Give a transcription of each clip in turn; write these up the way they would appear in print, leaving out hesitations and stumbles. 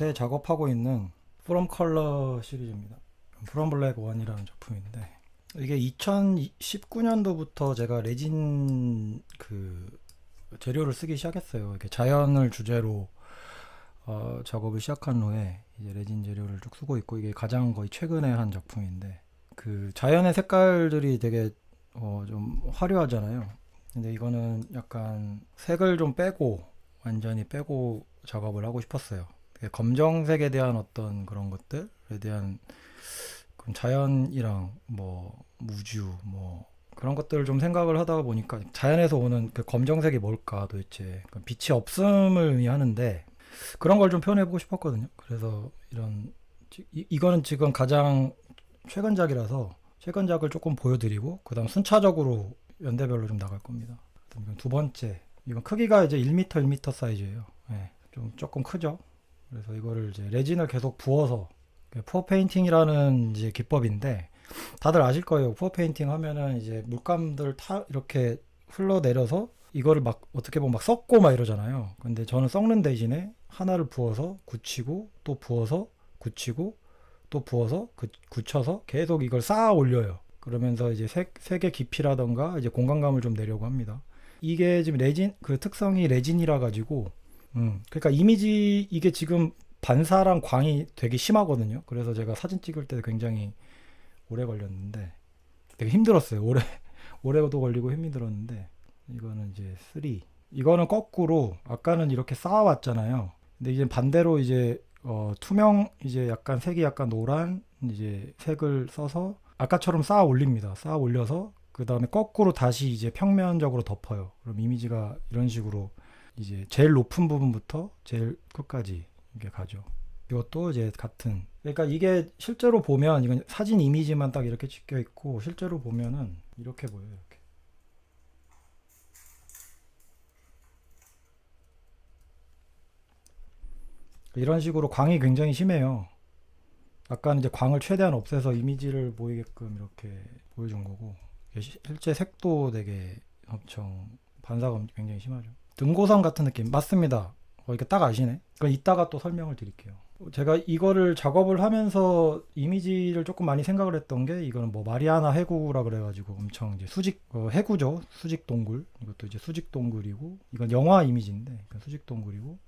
요새 작업하고 있는 프롬 컬러 시리즈입니다. 프롬 블랙 1이라는 작품인데, 이게 2019년도부터 제가 레진 재료를 쓰기 시작했어요. 이렇게 자연을 주제로 작업을 시작한 후에 이제 레진 재료를 쭉 쓰고 있고, 이게 가장 거의 최근에 한 작품인데, 그 자연의 색깔들이 되게 좀 화려하잖아요. 근데 이거는 약간 색을 좀 빼고, 완전히 빼고 작업을 하고 싶었어요. 검정색에 대한 어떤 그런 것들에 대한 그런 자연이랑 뭐 우주 뭐 그런 것들을 좀 생각을 하다 보니까, 자연에서 오는 그 검정색이 뭘까 도대체, 빛이 없음을 의미하는데 그런 걸 좀 표현해보고 싶었거든요. 그래서 이거는 지금 가장 최근작이라서 최근작을 조금 보여드리고, 그 다음 순차적으로 연대별로 좀 나갈 겁니다. 이건 두 번째, 이건 크기가 이제 1m 1m 사이즈예요. 네, 좀 조금 크죠. 그래서 이거를 이제 레진을 계속 부어서, 푸어 페인팅이라는 이제 기법인데, 다들 아실 거예요. 푸어 페인팅 하면은 이제 물감들 다 이렇게 흘러내려서 이거를 막 어떻게 보면 막 섞고 막 이러잖아요. 근데 저는 섞는 대신에 하나를 부어서 굳히고 또 부어서 굳히고 또 부어서 굳혀서 계속 이걸 쌓아 올려요. 그러면서 이제 색의 깊이라던가 이제 공간감을 좀 내려고 합니다. 이게 지금 레진, 그 특성이 레진이라 가지고, 그러니까 이게 지금 반사랑 광이 되게 심하거든요. 그래서 제가 사진 찍을 때 굉장히 오래 걸렸는데, 되게 힘들었어요. 오래도 걸리고 힘들었는데, 이거는 이제 3. 이거는 거꾸로, 아까는 이렇게 쌓아왔잖아요. 근데 이제 반대로 이제 투명, 이제 약간 색이 약간 노란 이제 색을 써서 아까처럼 쌓아 올립니다. 쌓아 올려서 그 다음에 거꾸로 다시 이제 평면적으로 덮어요. 그럼 이미지가 이런 식으로 이제 제일 높은 부분부터 제일 끝까지 이게 가죠. 이것도 이제 같은. 그러니까 이게 실제로 보면, 이건 사진 이미지만 딱 이렇게 찍혀 있고, 실제로 보면은 이렇게 보여요. 이렇게. 이런 식으로 광이 굉장히 심해요. 아까는 이제 광을 최대한 없애서 이미지를 보이게끔 이렇게 보여준 거고, 실제 색도 되게 엄청 반사가 굉장히 심하죠. 등고선 같은 느낌 맞습니다. 이렇게 딱 아시네. 그럼 이따가 또 설명을 드릴게요. 제가 이거를 작업을 하면서 이미지를 조금 많이 생각을 했던 게, 이거는 뭐 마리아나 해구라 그래가지고 엄청 이제 해구죠. 수직 동굴. 이것도 이제 수직 동굴이고, 이건 영화 이미지인데 수직 동굴이고,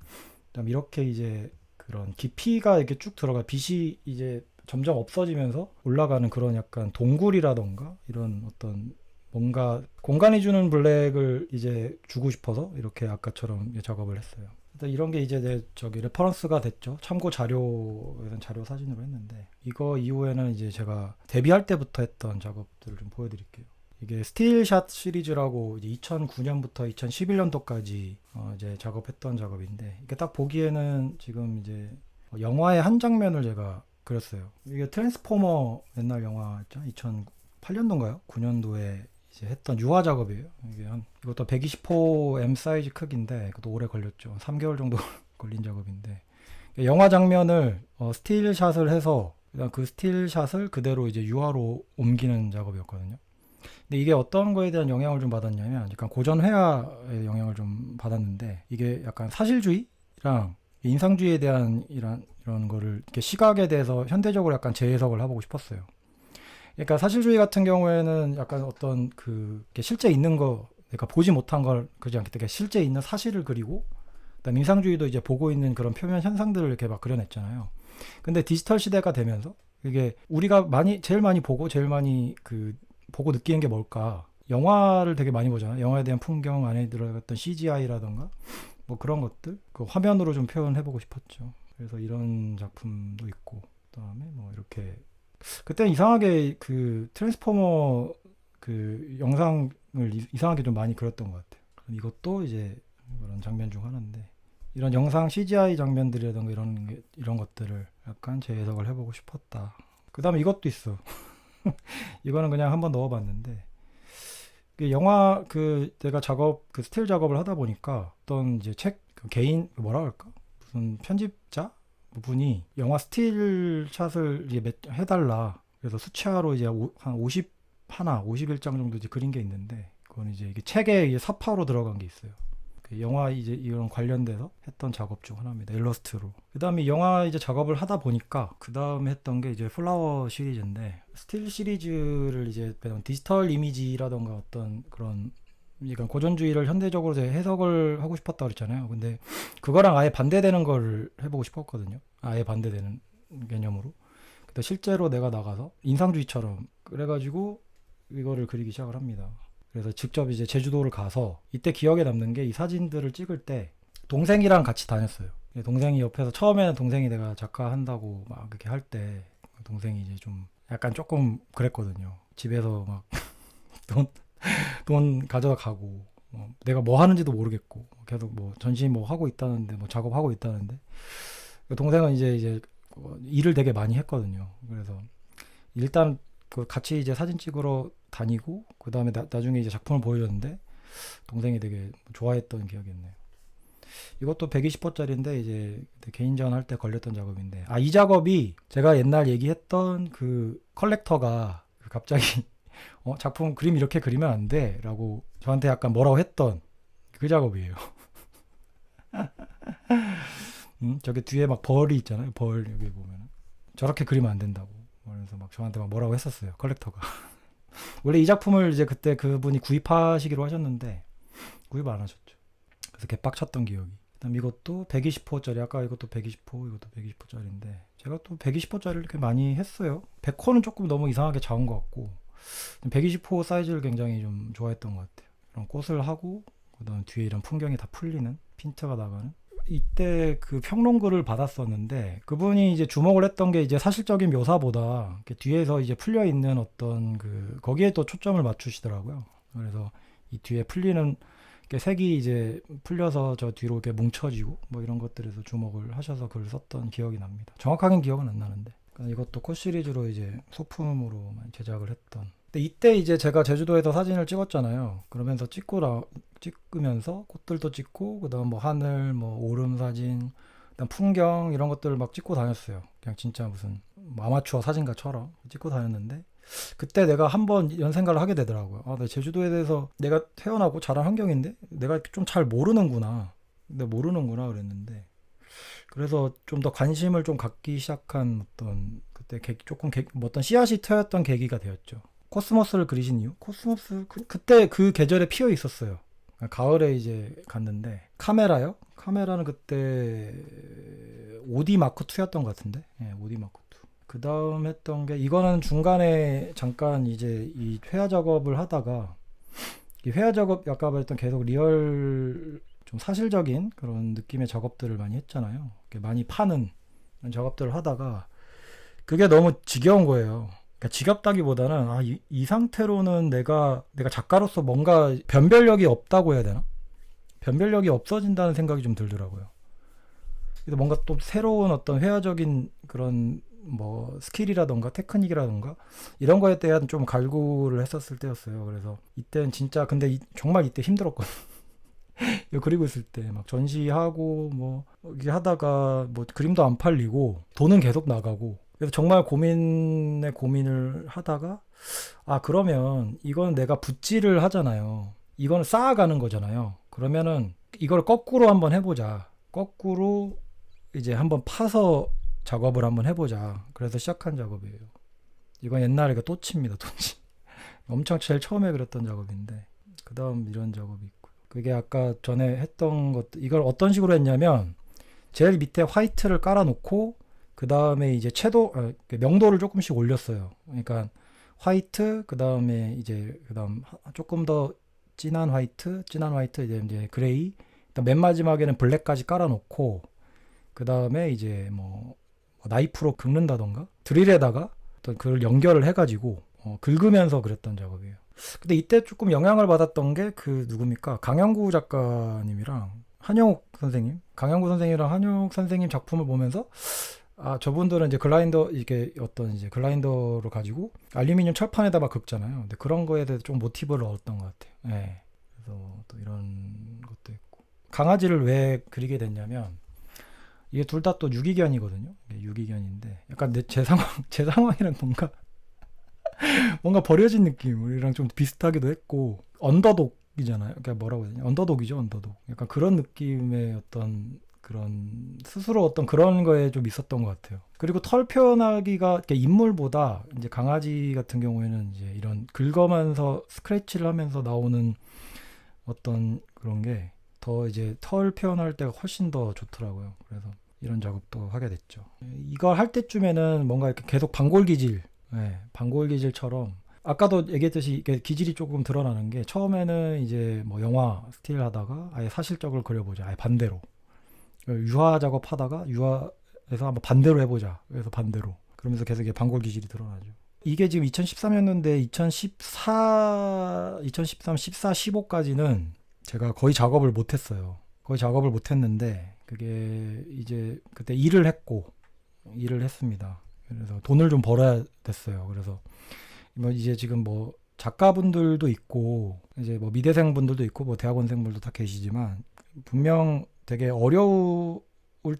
그다음 이렇게 이제 그런 깊이가 이렇게 쭉 들어가, 빛이 이제 점점 없어지면서 올라가는 그런 약간 동굴이라던가 이런 어떤 뭔가 공간이 주는 블랙을 이제 주고 싶어서 이렇게 아까처럼 작업을 했어요. 일단 이런 게 이제 저기 레퍼런스가 됐죠. 참고 자료에는 자료 사진으로 했는데, 이거 이후에는 이제 제가 데뷔할 때부터 했던 작업들을 좀 보여드릴게요. 이게 스틸샷 시리즈라고 이제 2009년부터 2011년도까지 이제 작업했던 작업인데, 이게 딱 보기에는 지금 이제 영화의 한 장면을 제가 그렸어요. 이게 트랜스포머 옛날 영화 있죠? 2008년도인가요? 9년도에 이제 했던 유화 작업이에요. 이것도 120호 M 사이즈 크기인데, 그것도 오래 걸렸죠. 3개월 정도 걸린 작업인데, 영화 장면을 스틸샷을 해서 그다음 그 스틸샷을 그대로 이제 유화로 옮기는 작업이었거든요. 근데 이게 어떤 거에 대한 영향을 좀 받았냐면, 약간 고전 회화에 영향을 좀 받았는데, 이게 약간 사실주의랑 인상주의에 대한 이런 거를 이렇게 시각에 대해서 현대적으로 약간 재해석을 해보고 싶었어요. 그러니까 사실주의 같은 경우에는 약간 어떤 실제 있는 거, 그러니까 보지 못한 걸 그리지 않기 때문에 실제 있는 사실을 그리고, 그다음 인상주의도 이제 보고 있는 그런 표면 현상들을 이렇게 막 그려냈잖아요. 근데 디지털 시대가 되면서 이게 우리가 제일 많이 보고 제일 많이 보고 느끼는 게 뭘까? 영화를 되게 많이 보잖아요. 영화에 대한 풍경 안에 들어갔던 CGI라던가 뭐 그런 것들, 그 화면으로 좀 표현해보고 싶었죠. 그래서 이런 작품도 있고, 그다음에 뭐 이렇게 그때 이상하게 트랜스포머 영상을 이상하게 좀 많이 그렸던 것 같아요. 이것도 이제 그런 장면 중 하나인데, 이런 영상 CGI 장면들이라던가 이런 것들을 약간 재해석을 해보고 싶었다. 그 다음에 이것도 있어. 이거는 그냥 한번 넣어봤는데, 영화 내가 스틸 작업을 하다 보니까 어떤 이제 개인 뭐라 그럴까, 무슨 편집자 분이 영화 스틸 샷을 이제 해달라, 그래서 수채화로 이제 한 51장 정도 이제 그린 게 있는데, 그건 이제 이게 책에 이게 사파로 들어간 게 있어요. 그 영화 이제 이런 관련돼서 했던 작업 중 하나입니다. 일러스트로. 그다음에 영화 이제 작업을 하다 보니까 그다음에 했던 게 이제 플라워 시리즈인데, 스틸 시리즈를 이제 디지털 이미지라던가 어떤 그런 그러니까 고전주의를 현대적으로 이제 해석을 하고 싶었다 그랬잖아요. 근데 그거랑 아예 반대되는 걸 해보고 싶었거든요. 아예 반대되는 개념으로. 근데 실제로 내가 나가서 인상주의처럼 그래가지고 이거를 그리기 시작을 합니다. 그래서 직접 이제 제주도를 가서 이때 기억에 남는 게 이 사진들을 찍을 때 동생이랑 같이 다녔어요. 동생이 옆에서 처음에는 동생이 내가 작가 한다고 막 그렇게 할 때 동생이 이제 좀 약간 조금 그랬거든요. 집에서 막 돈 가져가고 내가 뭐 하는지도 모르겠고 계속 뭐 전시 뭐 하고 있다는데 뭐 작업하고 있다는데 동생은 이제 일을 되게 많이 했거든요. 그래서 일단 그 같이 이제 사진 찍으러 다니고 그 다음에 나중에 이제 작품을 보여줬는데 동생이 되게 좋아했던 기억이 있네요. 이것도 120호짜리인데 이제 개인전 할 때 걸렸던 작업인데, 이 작업이 제가 옛날 얘기했던 그 컬렉터가 갑자기 작품 그림 이렇게 그리면 안 돼 라고 저한테 약간 뭐라고 했던 그 작업이에요. 저기 뒤에 막 벌이 있잖아요. 벌 여기 보면 저렇게 그리면 안 된다고. 그래서 막 저한테 막 뭐라고 했었어요. 컬렉터가. 원래 이 작품을 이제 그때 그분이 구입하시기로 하셨는데 구입 안 하셨죠. 그래서 개빡쳤던 기억이. 그다음 이것도 120호짜리, 아까 이것도 120호, 이것도 120호짜리인데 제가 또 120호짜리를 이렇게 많이 했어요. 100호는 조금 너무 이상하게 작은 것 같고 120호 사이즈를 굉장히 좀 좋아했던 것 같아요. 이런 꽃을 하고 그다음 뒤에 이런 풍경이 다 풀리는 핀트가 나가는. 이때 그 평론글을 받았었는데 그분이 이제 주목을 했던 게 이제 사실적인 묘사보다 이렇게 뒤에서 이제 풀려 있는 어떤 그 거기에 또 초점을 맞추시더라고요. 그래서 이 뒤에 풀리는 색이 이제 풀려서 저 뒤로 이렇게 뭉쳐지고 뭐 이런 것들에서 주목을 하셔서 글을 썼던 기억이 납니다. 정확하게는 기억은 안 나는데. 이것도 꽃 시리즈로 이제 소품으로 제작을 했던. 근데 이때 이제 제가 제주도에서 사진을 찍었잖아요. 그러면서 찍으면서 꽃들도 찍고 그다음 뭐 하늘, 뭐 오름 사진, 그다음 풍경 이런 것들을 막 찍고 다녔어요. 그냥 진짜 무슨 아마추어 사진가처럼 찍고 다녔는데 그때 내가 한번 이런 생각을 하게 되더라고요. 나 제주도에 대해서 내가 태어나고 자란 환경인데 내가 좀 잘 모르는구나. 그랬는데 그래서 좀 더 관심을 좀 갖기 시작한 어떤 그때 어떤 씨앗이 트였던 계기가 되었죠. 코스모스를 그리신 이유? 코스모스 그때 그 계절에 피어 있었어요. 가을에 이제 갔는데 카메라요? 카메라는 그때 오디 마크 2였던 것 같은데. 예, 오디 마크 2. 그 다음 했던 게 이거는 중간에 잠깐 이제 이 회화 작업을 하다가 이 회화 작업 아까 말했던 계속 리얼 좀 사실적인 그런 느낌의 작업들을 많이 했잖아요. 많이 파는 작업들을 하다가 그게 너무 지겨운 거예요. 그러니까 지겹다기보다는 이 상태로는 내가 작가로서 뭔가 변별력이 없다고 해야 되나? 변별력이 없어진다는 생각이 좀 들더라고요. 그래서 뭔가 또 새로운 어떤 회화적인 그런 뭐 스킬이라던가 테크닉이라던가 이런 거에 대한 좀 갈구를 했었을 때였어요. 그래서 이때는 진짜 근데 정말 이때 힘들었거든요. 이거 그리고 있을 때 막 전시하고 뭐 이게 하다가 뭐 그림도 안 팔리고 돈은 계속 나가고 그래서 정말 고민을 하다가 그러면 이건 내가 붓질을 하잖아요. 이거는 쌓아가는 거잖아요. 그러면은 이걸 거꾸로 한번 해보자. 거꾸로 이제 한번 파서 작업을 한번 해보자. 그래서 시작한 작업이에요. 이건 옛날에 또치입니다. 또치. 엄청 제일 처음에 그렸던 작업인데 그 다음 이런 작업이 있고 그게 아까 전에 했던 것 이걸 어떤 식으로 했냐면 제일 밑에 화이트를 깔아놓고 그 다음에 이제 명도를 조금씩 올렸어요. 그러니까 화이트 그 다음에 이제 그다음 조금 더 진한 화이트 이제 그레이 맨 마지막에는 블랙까지 깔아놓고 그 다음에 이제 뭐 나이프로 긁는다던가 드릴에다가 어떤 그걸 연결을 해가지고 긁으면서 그랬던 작업이에요. 근데 이때 조금 영향을 받았던 게 누굽니까? 강영구 작가님이랑 한영욱 선생님이랑 한영욱 선생님 작품을 보면서 저분들은 이제 글라인더로 가지고 알루미늄 철판에다 막 긁잖아요. 근데 그런 거에 대해서 좀 모티브를 얻었던 것 같아요. 네. 그래서 또 이런 것도 있고 강아지를 왜 그리게 됐냐면 이게 둘 다 또 유기견이거든요. 유기견인데 약간 제 상황이랑 뭔가 버려진 느낌이랑 좀 비슷하기도 했고 언더독 언더독이잖아요. 그러니까 뭐라고 해야 되냐? 언더독이죠, 언더독. 약간 그런 느낌의 어떤 그런 스스로 어떤 그런 거에 좀 있었던 것 같아요. 그리고 털 표현하기가 그러니까 인물보다 이제 강아지 같은 경우에는 이제 이런 긁어면서 스크래치를 하면서 나오는 어떤 그런 게 더 이제 털 표현할 때가 훨씬 더 좋더라고요. 그래서 이런 작업도 하게 됐죠. 이걸 할 때쯤에는 뭔가 이렇게 계속 반골기질, 반골기질처럼 아까도 얘기했듯이 이게 기질이 조금 드러나는 게 처음에는 이제 뭐 영화 스틸 하다가 아예 사실적으로 그려보자. 아예 반대로. 유화 작업하다가 유화에서 한번 반대로 해보자. 그래서 반대로. 그러면서 계속 이게 반골 기질이 드러나죠. 이게 지금 2013년도인데 2013, 14, 15까지는 제가 거의 작업을 못했어요. 거의 작업을 못했는데 그게 이제 그때 일을 했습니다. 그래서 돈을 좀 벌어야 됐어요. 그래서 뭐 이제 지금 뭐 작가분들도 있고 이제 뭐 미대생분들도 있고 뭐 대학원생분들도 다 계시지만 분명 되게 어려울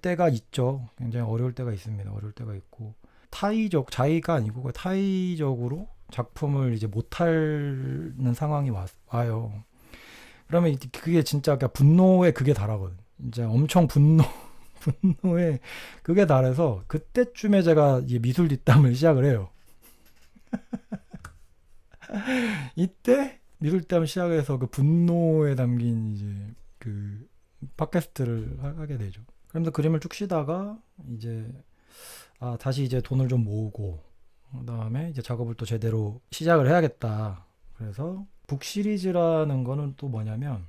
때가 있죠. 굉장히 어려울 때가 있습니다. 어려울 때가 있고 자의가 아니고 타의적으로 작품을 이제 못하는 상황이 와요. 그러면 그게 진짜 그러니까 분노에 그게 달하거든. 진짜 엄청 분노에 그게 달해서 그때쯤에 제가 이제 미술 뒷담을 시작을 해요. 이때 미술 뒷담을 시작해서 그 분노에 담긴 이제 그 팟캐스트를 하게 되죠. 그러면서 그림을 쭉 쉬다가 이제 다시 이제 돈을 좀 모으고 그다음에 이제 작업을 또 제대로 시작을 해야겠다. 그래서 북 시리즈라는 거는 또 뭐냐면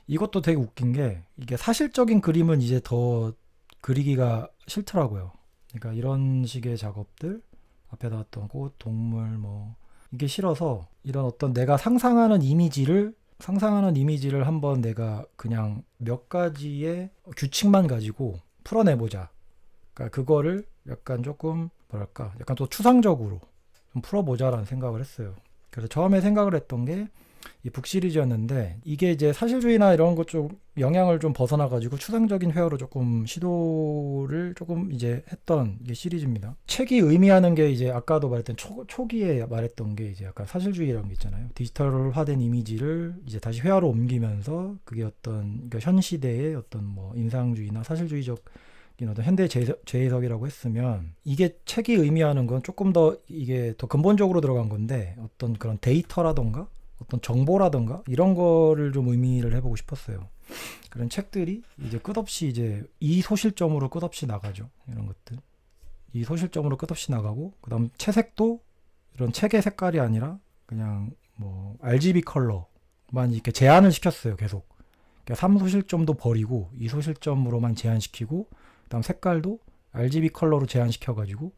이것도 되게 웃긴 게 이게 사실적인 그림은 이제 더 그리기가 싫더라고요. 그러니까 이런 식의 작업들 앞에 나왔던 꽃, 동물 뭐 이게 싫어서 이런 어떤 내가 상상하는 이미지를 한번 내가 그냥 몇 가지의 규칙만 가지고 풀어내보자. 그러니까 그거를 약간 조금 뭐랄까 약간 또 추상적으로 좀 풀어보자라는 생각을 했어요. 그래서 처음에 생각을 했던 게 이 북 시리즈였는데 이게 이제 사실주의나 이런 것 좀 영향을 좀 벗어나 가지고 추상적인 회화로 조금 시도를 조금 이제 했던 게 시리즈입니다. 책이 의미하는 게 이제 아까도 말했던 초기에 말했던 게 이제 약간 사실주의라는 게 있잖아요. 디지털화된 이미지를 이제 다시 회화로 옮기면서 그게 어떤 그러니까 현 시대의 어떤 뭐 인상주의나 사실주의적 어떤 현대 재해석이라고 했으면 이게 책이 의미하는 건 조금 더 이게 더 근본적으로 들어간 건데 어떤 그런 데이터라던가 어떤 정보라던가 이런 거를 좀 의미를 해보고 싶었어요. 그런 책들이 이제 끝없이 이제 이 소실점으로 끝없이 나가죠. 이런 것들. 이 소실점으로 끝없이 나가고 그다음 채색도 이런 책의 색깔이 아니라 그냥 뭐 RGB 컬러만 이렇게 제한을 시켰어요. 계속. 그러니까 3소실점도 버리고 2소실점으로만 제한시키고 그다음 색깔도 RGB 컬러로 제한시켜가지고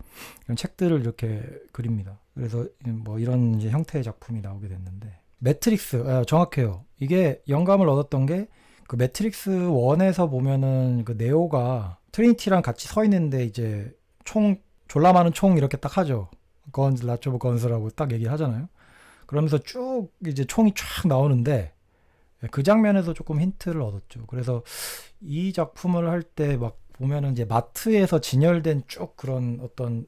이런 책들을 이렇게 그립니다. 그래서 뭐 이런 이제 형태의 작품이 나오게 됐는데 매트릭스 정확해요. 이게 영감을 얻었던 게 그 매트릭스 1에서 보면은 그 네오가 트리니티랑 같이 서 있는데 이제 총 졸라 많은 총 이렇게 딱 하죠. 건즈 라츠 오브 건스라고 딱 얘기하잖아요. 그러면서 쭉 이제 총이 쫙 나오는데 그 장면에서 조금 힌트를 얻었죠. 그래서 이 작품을 할 때 막 보면은 이제 마트에서 진열된 쭉 그런 어떤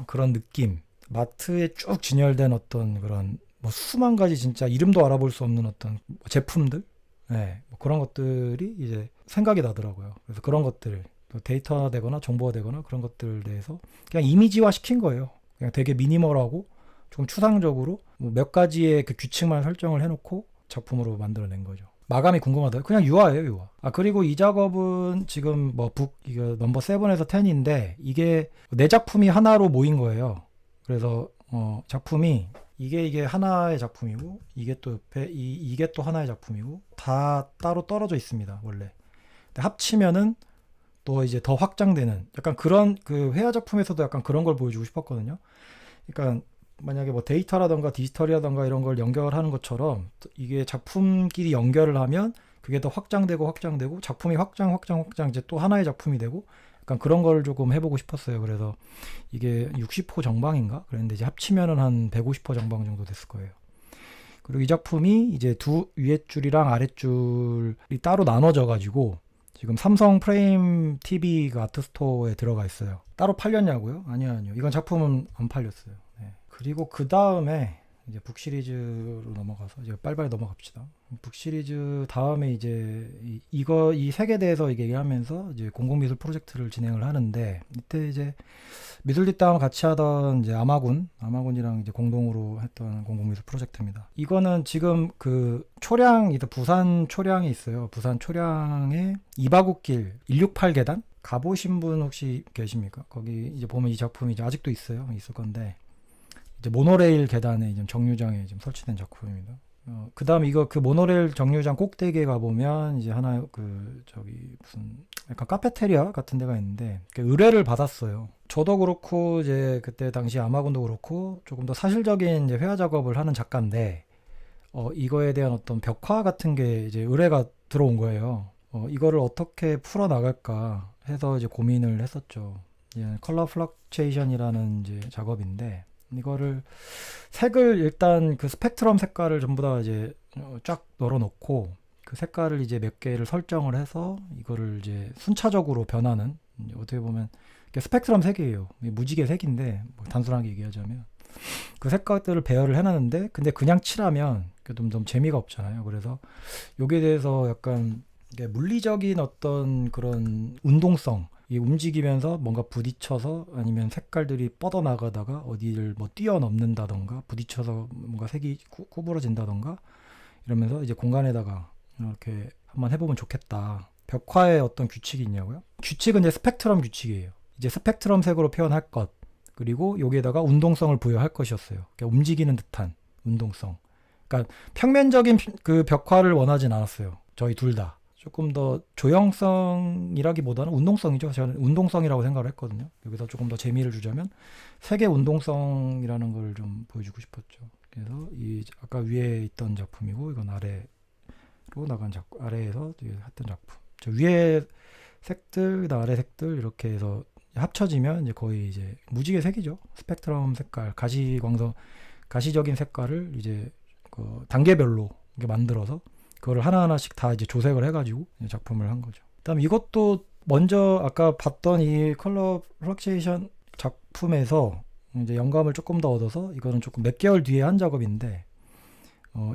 그런 느낌, 마트에 쭉 진열된 어떤 그런 뭐 수만 가지 진짜 이름도 알아볼 수 없는 어떤 제품들, 뭐 그런 것들이 이제 생각이 나더라고요. 그래서 그런 것들 데이터화 되거나 정보화 되거나 그런 것들에 대해서 그냥 이미지화 시킨 거예요. 그냥 되게 미니멀하고 좀 추상적으로 뭐몇 가지의 그 규칙만 설정을 해놓고 작품으로 만들어낸 거죠. 마감이 궁금하다. 그냥 유화예요, 유화. 그리고 이 작업은 지금 뭐 이거 넘버 7에서 10인데 이게 내 작품이 하나로 모인 거예요. 그래서 작품이 이게 하나의 작품이고 이게 또 옆에 이게 또 하나의 작품이고 다 따로 떨어져 있습니다, 원래. 근데 합치면은 또 이제 더 확장되는 약간 그런 그 회화 작품에서도 약간 그런 걸 보여주고 싶었거든요. 그러니까 만약에 뭐 데이터라던가 디지털이라던가 이런 걸 연결하는 것처럼 이게 작품끼리 연결을 하면 그게 더 확장되고 작품이 확장 이제 또 하나의 작품이 되고 약간 그런 걸 조금 해보고 싶었어요. 그래서 이게 60호 정방인가? 그랬는데 이제 합치면은 한 150호 정방 정도 됐을 거예요. 그리고 이 작품이 이제 두 위에 줄이랑 아래 줄이 따로 나눠져 가지고 지금 삼성 프레임 TV가 아트스토어에 들어가 있어요. 따로 팔렸냐고요? 아니요. 이건 작품은 안 팔렸어요. 네. 그리고 그 다음에 이제 북 시리즈로 넘어가서 이제 빨리빨리 넘어갑시다. 북 시리즈 다음에 이제 이 색에 대해서 이게 얘기하면서 이제 공공미술 프로젝트를 진행을 하는데, 이때 이제 미술 뒷담화 같이 하던 이제 아마군이랑 이제 공동으로 했던 공공미술 프로젝트입니다. 이거는 지금 그 초량, 부산 초량이 있어요. 부산 초량에 이바구길 168계단 가보신 분 혹시 계십니까? 거기 이제 보면 이 작품이 이제 아직도 있어요. 있을 건데, 이제 모노레일 계단에 이제 정류장에 지금 설치된 작품입니다. 그 다음 이거 그 모노레일 정류장 꼭대기에 가보면 이제 하나 무슨 약간 카페테리아 같은 데가 있는데, 의뢰를 받았어요. 저도 그렇고 이제 그때 당시 아마군도 그렇고 조금 더 사실적인 이제 회화 작업을 하는 작가인데, 이거에 대한 어떤 벽화 같은 게 이제 의뢰가 들어온 거예요. 이거를 어떻게 풀어 나갈까 해서 이제 고민을 했었죠. 컬러 플럭체이션이라는 이제 작업인데, 이거를 색을 일단 그 스펙트럼 색깔을 전부 다 이제 쫙 널어놓고, 그 색깔을 이제 몇 개를 설정을 해서 이거를 이제 순차적으로 변하는, 어떻게 보면 스펙트럼 색이에요. 무지개 색인데 뭐 단순하게 얘기하자면 그 색깔들을 배열을 해놨는데, 근데 그냥 칠하면 좀 재미가 없잖아요. 그래서 여기에 대해서 약간 물리적인 어떤 그런 운동성, 이 움직이면서 뭔가 부딪혀서 아니면 색깔들이 뻗어나가다가 어디를 뭐 뛰어넘는다던가 부딪혀서 뭔가 색이 구부러진다던가 이러면서 이제 공간에다가 이렇게 한번 해보면 좋겠다. 벽화에 어떤 규칙이 있냐고요? 규칙은 이제 스펙트럼 규칙이에요. 이제 스펙트럼 색으로 표현할 것, 그리고 여기에다가 운동성을 부여할 것이었어요. 그러니까 움직이는 듯한 운동성. 그러니까 평면적인 그 벽화를 원하진 않았어요. 저희 둘 다. 조금 더 조형성이라기보다는 운동성이죠. 저는 운동성이라고 생각을 했거든요. 여기서 조금 더 재미를 주자면 색의 운동성이라는 걸 좀 보여주고 싶었죠. 그래서 이 아까 위에 있던 작품이고, 이건 아래로 나간 작품, 아래에서 했던 작품. 저 위에 색들, 아래 색들 이렇게 해서 합쳐지면 이제 거의 이제 무지개 색이죠. 스펙트럼 색깔, 가시적인 색깔을 이제 그 단계별로 이렇게 만들어서 그거를 하나하나씩 다 이제 조색을 해가지고 작품을 한 거죠. 그다음 이것도 먼저 아까 봤던 이 컬러 플럭체이션 작품에서 이제 영감을 조금 더 얻어서, 이거는 조금 몇 개월 뒤에 한 작업인데,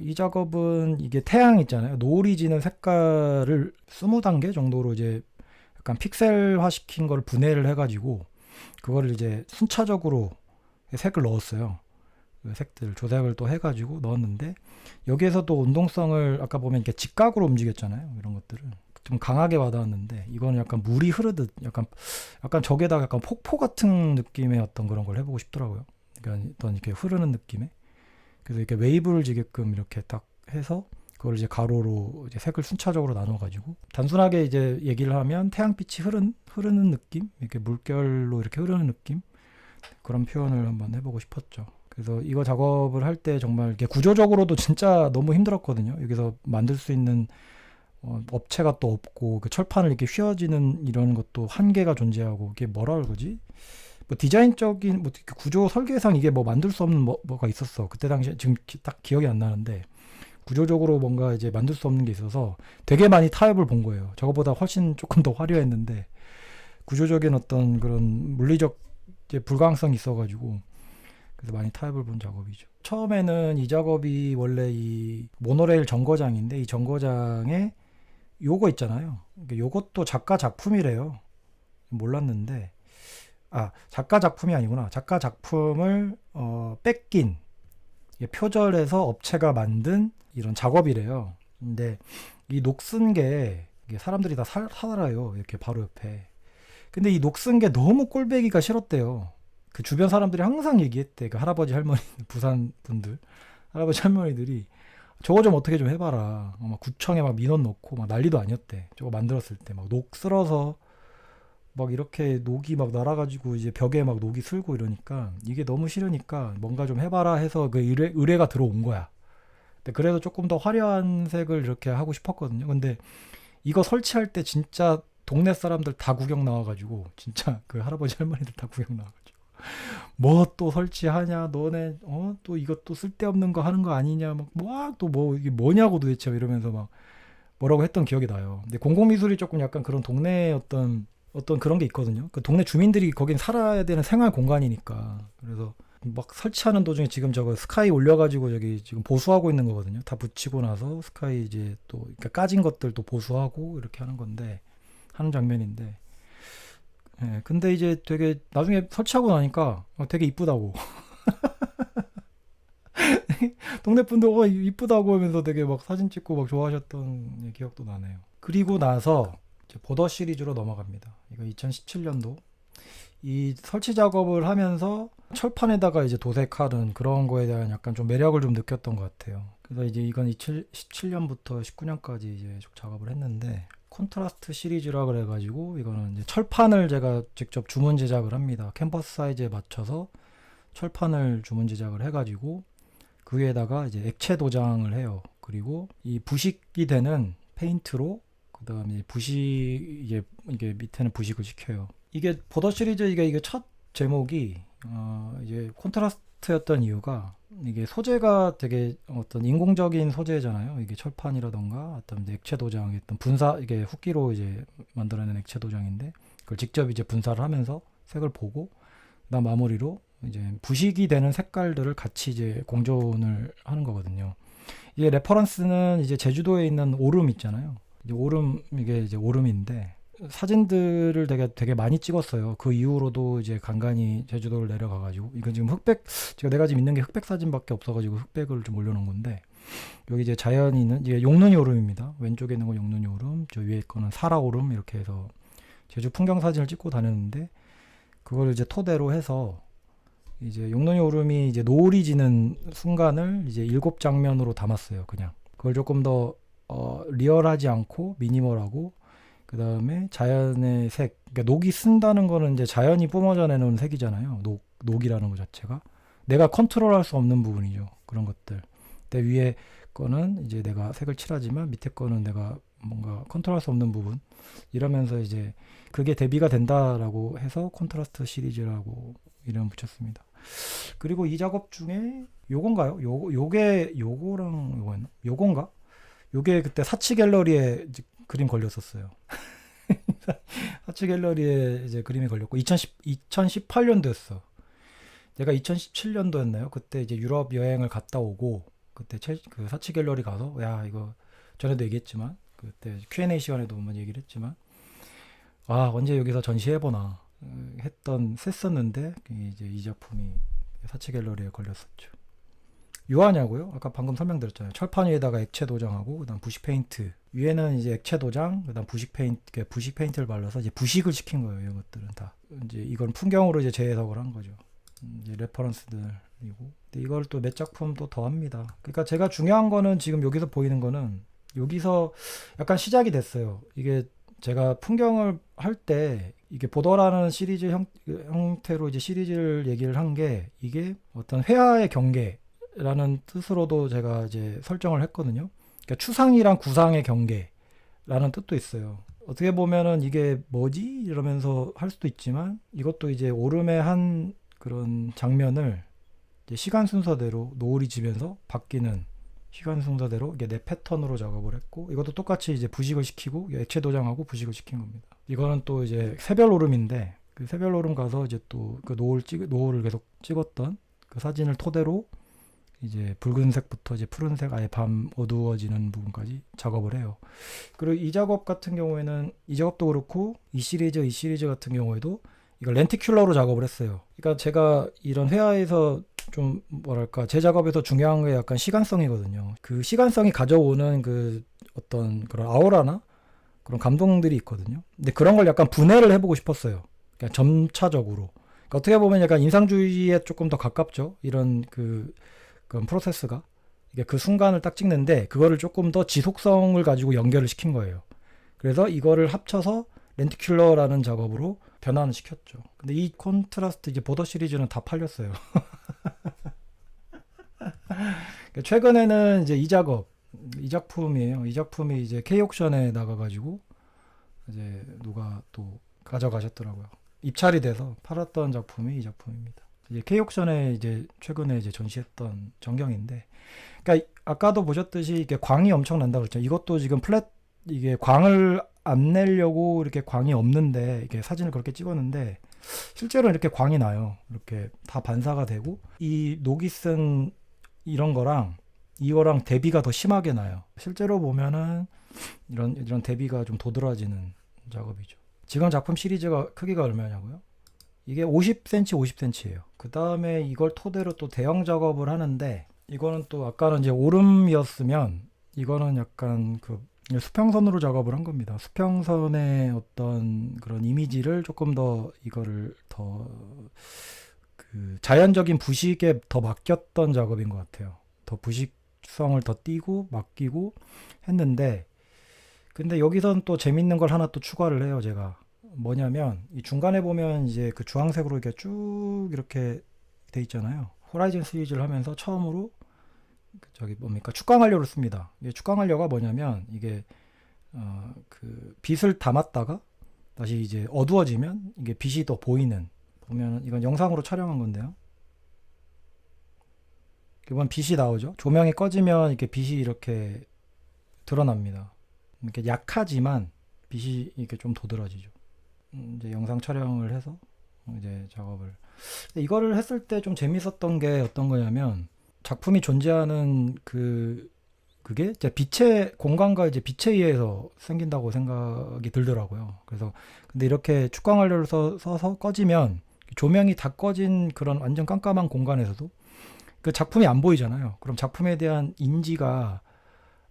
이 작업은 이게 태양 있잖아요. 노을이 지는 색깔을 20단계 정도로 이제 약간 픽셀화 시킨 걸 분해를 해가지고 그거를 이제 순차적으로 색을 넣었어요. 색들 조색을 또 해가지고 넣었는데, 여기에서도 운동성을 아까 보면 이렇게 직각으로 움직였잖아요. 이런 것들을 좀 강하게 와닿았는데, 이거는 약간 물이 흐르듯 약간 저게다가 약간 폭포 같은 느낌의 어떤 그런 걸 해보고 싶더라고요. 그러니까 어떤 이렇게 흐르는 느낌의, 그래서 이렇게 웨이브를 지게끔 이렇게 딱 해서 그걸 이제 가로로 이제 색을 순차적으로 나눠가지고, 단순하게 이제 얘기를 하면 태양빛이 흐르는 느낌, 이렇게 물결로 이렇게 흐르는 느낌, 그런 표현을 한번 해보고 싶었죠. 그래서 이거 작업을 할 때 정말 이렇게 구조적으로도 진짜 너무 힘들었거든요. 여기서 만들 수 있는 업체가 또 없고, 그 철판을 이렇게 휘어지는 이런 것도 한계가 존재하고, 이게 뭐라 그러지? 뭐 디자인적인 뭐 구조 설계상 이게 뭐 만들 수 없는 뭐가 있었어. 그때 당시에 지금 딱 기억이 안 나는데, 구조적으로 뭔가 이제 만들 수 없는 게 있어서 되게 많이 타협을 본 거예요. 저거보다 훨씬 조금 더 화려했는데, 구조적인 어떤 그런 물리적 이제 불가항성이 있어가지고, 그래서 많이 타협을 본 작업이죠. 처음에는 이 작업이 원래 이 모노레일 정거장인데, 이 정거장에 요거 있잖아요. 요것도 작가 작품이래요. 몰랐는데, 작가 작품이 아니구나. 작가 작품을 뺏긴, 표절해서 업체가 만든 이런 작업이래요. 근데 이 녹슨 게 사람들이 다 살아요. 이렇게 바로 옆에. 근데 이 녹슨 게 너무 꼴배기가 싫었대요. 그 주변 사람들이 항상 얘기했대. 그 할아버지 할머니, 부산 분들, 할아버지 할머니들이 저거 좀 어떻게 좀 해봐라. 막 구청에 막 민원 넣고 막 난리도 아니었대. 저거 만들었을 때 막 녹 쓸어서 막 이렇게 녹이 막 날아가지고 이제 벽에 막 녹이 슬고 이러니까, 이게 너무 싫으니까 뭔가 좀 해봐라 해서 그 의뢰가 들어온 거야. 근데 그래서 조금 더 화려한 색을 이렇게 하고 싶었거든요. 근데 이거 설치할 때 진짜 동네 사람들 다 구경 나와가지고, 진짜 그 할아버지 할머니들 다 구경 나와가지고, 뭐 또 설치하냐 너네, 또 이것도 쓸데없는 거 하는 거 아니냐, 막 또 뭐 이게 뭐냐고 도대체 이러면서 막 뭐라고 했던 기억이 나요. 근데 공공미술이 조금 약간 그런 동네 어떤 그런 게 있거든요. 그 동네 주민들이 거긴 살아야 되는 생활 공간이니까. 그래서 막 설치하는 도중에 지금 저거 스카이 올려가지고 저기 지금 보수하고 있는 거거든요. 다 붙이고 나서 스카이 이제 또 그러니까 까진 것들 또 보수하고 이렇게 하는 건데 하는 장면인데. 예, 근데 이제 되게 나중에 설치하고 나니까 되게 이쁘다고. 동네 분들 이쁘다고 하면서 되게 막 사진 찍고 막 좋아하셨던 기억도 나네요. 그리고 나서 이제 보더 시리즈로 넘어갑니다. 이거 2017년도 이 설치 작업을 하면서 철판에다가 이제 도색하는 그런 거에 대한 약간 좀 매력을 좀 느꼈던 것 같아요. 그래서 이제 이건 2017년부터 19년까지 이제 쭉 작업을 했는데 콘트라스트 시리즈라 그래가지고 이거는 이제 철판을 제가 직접 주문 제작을 합니다. 캔버스 사이즈에 맞춰서 철판을 주문 제작을 해가지고 그 위에다가 이제 액체 도장을 해요. 그리고 이 부식이 되는 페인트로 그 다음에 이게 밑에는 부식을 시켜요. 이게 보더 시리즈 이게 첫 제목이 이제 콘트라스트였던 이유가 이게 소재가 되게 어떤 인공적인 소재잖아요. 이게 철판이라던가 어떤 이제 액체 도장, 어떤 분사 이게 흡기로 이제 만들어낸 액체 도장인데 그걸 직접 이제 분사를 하면서 색을 보고 그다음 마무리로 이제 부식이 되는 색깔들을 같이 이제 공존을 하는 거거든요. 이게 레퍼런스는 이제 제주도에 있는 오름 있잖아요. 이제 오름 이게 이제 오름인데 사진들을 되게 많이 찍었어요. 그 이후로도 이제 간간히 제주도를 내려가가지고 이건 지금 내가 지금 있는 게 흑백 사진밖에 없어가지고 흑백을 좀 올려놓은 건데 여기 이제 자연이 있는 이게 용눈이 오름입니다. 왼쪽에 있는 건 용눈이 오름, 저 위에 거는 사라 오름 이렇게 해서 제주 풍경 사진을 찍고 다녔는데 그걸 이제 토대로 해서 이제 용눈이 오름이 이제 노을이 지는 순간을 이제 7장면으로 담았어요. 그냥 그걸 조금 더 리얼하지 않고 미니멀하고 그 다음에 자연의 색, 그러니까 녹이 쓴다는 거는 이제 자연이 뿜어져 내놓은 색이잖아요. 녹이라는 것 자체가 내가 컨트롤할 수 없는 부분이죠. 그런 것들. 근데 위에 거는 이제 내가 색을 칠하지만 밑에 거는 내가 뭔가 컨트롤할 수 없는 부분. 이러면서 이제 그게 대비가 된다라고 해서 콘트라스트 시리즈라고 이름 붙였습니다. 그리고 이 작업 중에 요건가요? 요건가? 요게 그때 사치 갤러리에 그림 걸렸었어요. 사치 갤러리에 이제 그림이 걸렸고 2018년도였어. 내가 2017년도였나요? 그때 이제 유럽 여행을 갔다 오고 그때 그 사치 갤러리 가서 야 이거 전에도 얘기했지만 그때 Q&A 시간에도 한번 얘기를 했지만 언제 여기서 전시해보나 했었는데 이제 이 작품이 사치 갤러리에 걸렸었죠. 유화냐고요? 아까 방금 설명드렸잖아요. 철판 위에다가 액체 도장하고 그다음 부식 페인트 위에는 이제 액체 도장 그다음 부식 페인트를 발라서 이제 부식을 시킨 거예요. 이런 것들은 다 이제 이건 풍경으로 이제 재해석을 한 거죠. 이제 레퍼런스들이고 근데 이걸 또 몇 작품 또 더 합니다. 그러니까 제가 중요한 거는 지금 여기서 보이는 거는 여기서 약간 시작이 됐어요. 이게 제가 풍경을 할 때 이게 보더라는 시리즈 형태로 이제 시리즈를 얘기를 한 게 이게 어떤 회화의 경계라는 뜻으로도 제가 이제 설정을 했거든요. 그러니까 추상이랑 구상의 경계라는 뜻도 있어요. 어떻게 보면은 이게 뭐지? 이러면서 할 수도 있지만 이것도 이제 오름의 한 그런 장면을 이제 시간 순서대로 노을이 지면서 바뀌는 시간 순서대로 이게 내 패턴으로 작업을 했고 이것도 똑같이 이제 부식을 시키고 액체 도장하고 부식을 시킨 겁니다. 이거는 또 이제 새별 오름인데 그 새별 오름 가서 이제 또 그 노을을 계속 찍었던 그 사진을 토대로 이제 붉은색부터 이제 푸른색 아예 밤 어두워지는 부분까지 작업을 해요. 그리고 이 작업 같은 경우에는 이 작업도 그렇고 이 시리즈 같은 경우에도 이걸 렌티큘러로 작업을 했어요. 그러니까 제가 이런 회화에서 좀 뭐랄까 제 작업에서 중요한 게 약간 시간성이거든요. 그 시간성이 가져오는 그 어떤 그런 아우라나 그런 감동들이 있거든요. 근데 그런 걸 약간 분해를 해보고 싶었어요. 그러니까 점차적으로. 그러니까 어떻게 보면 약간 인상주의에 조금 더 가깝죠. 이런 그런 프로세스가 이게 그 순간을 딱 찍는데 그거를 조금 더 지속성을 가지고 연결을 시킨 거예요. 그래서 이거를 합쳐서 렌티큘러라는 작업으로 변환을 시켰죠. 근데 이 콘트라스트 이제 보더 시리즈는 다 팔렸어요. 최근에는 이제 이 작품이에요. 이 작품이 이제 K옥션에 나가가지고 이제 누가 또 가져가셨더라고요. 입찰이 돼서 팔았던 작품이 이 작품입니다. 이제 K옥션에 이제 최근에 이제 전시했던 전경인데, 그러니까 아까도 보셨듯이 이게 광이 엄청 난다고 그랬죠. 이것도 지금 이게 광을 안 내려고 이렇게 광이 없는데 이게 사진을 그렇게 찍었는데 실제로 이렇게 광이 나요. 이렇게 다 반사가 되고 이 녹이 쓴 이런 거랑 이거랑 대비가 더 심하게 나요. 실제로 보면은 이런 대비가 좀 도드라지는 작업이죠. 지금 작품 시리즈가 크기가 얼마냐고요? 이게 50cm, 50cm예요. 그 다음에 이걸 토대로 또 대형 작업을 하는데 이거는 또 아까는 이제 오름이었으면 이거는 약간 그 수평선으로 작업을 한 겁니다. 수평선의 어떤 그런 이미지를 조금 더 이거를 더 그 자연적인 부식에 더 맡겼던 작업인 것 같아요. 더 부식성을 더 띄고 맡기고 했는데 근데 여기선 또 재밌는 걸 하나 또 추가를 해요, 제가. 뭐냐면 이 중간에 보면 이제 그 주황색으로 이렇게 쭉 이렇게 돼 있잖아요. 호라이즌 시리즈를 하면서 처음으로 그 저기 뭡니까 축광완료를 씁니다. 이게 축광완료가 뭐냐면 이게 그 빛을 담았다가 다시 이제 어두워지면 이게 빛이 더 보이는 보면 이건 영상으로 촬영한 건데요. 이번 빛이 나오죠. 조명이 꺼지면 이렇게 빛이 이렇게 드러납니다. 이렇게 약하지만 빛이 이렇게 좀 도드라지죠. 이제 영상 촬영을 해서 이제 작업을. 이거를 했을 때 좀 재밌었던 게 어떤 거냐면 작품이 존재하는 그게 이제 빛의 공간과 이제 빛에 의해서 생긴다고 생각이 들더라고요. 그래서 근데 이렇게 축광완료를 써서 꺼지면 조명이 다 꺼진 그런 완전 깜깜한 공간에서도 그 작품이 안 보이잖아요. 그럼 작품에 대한 인지가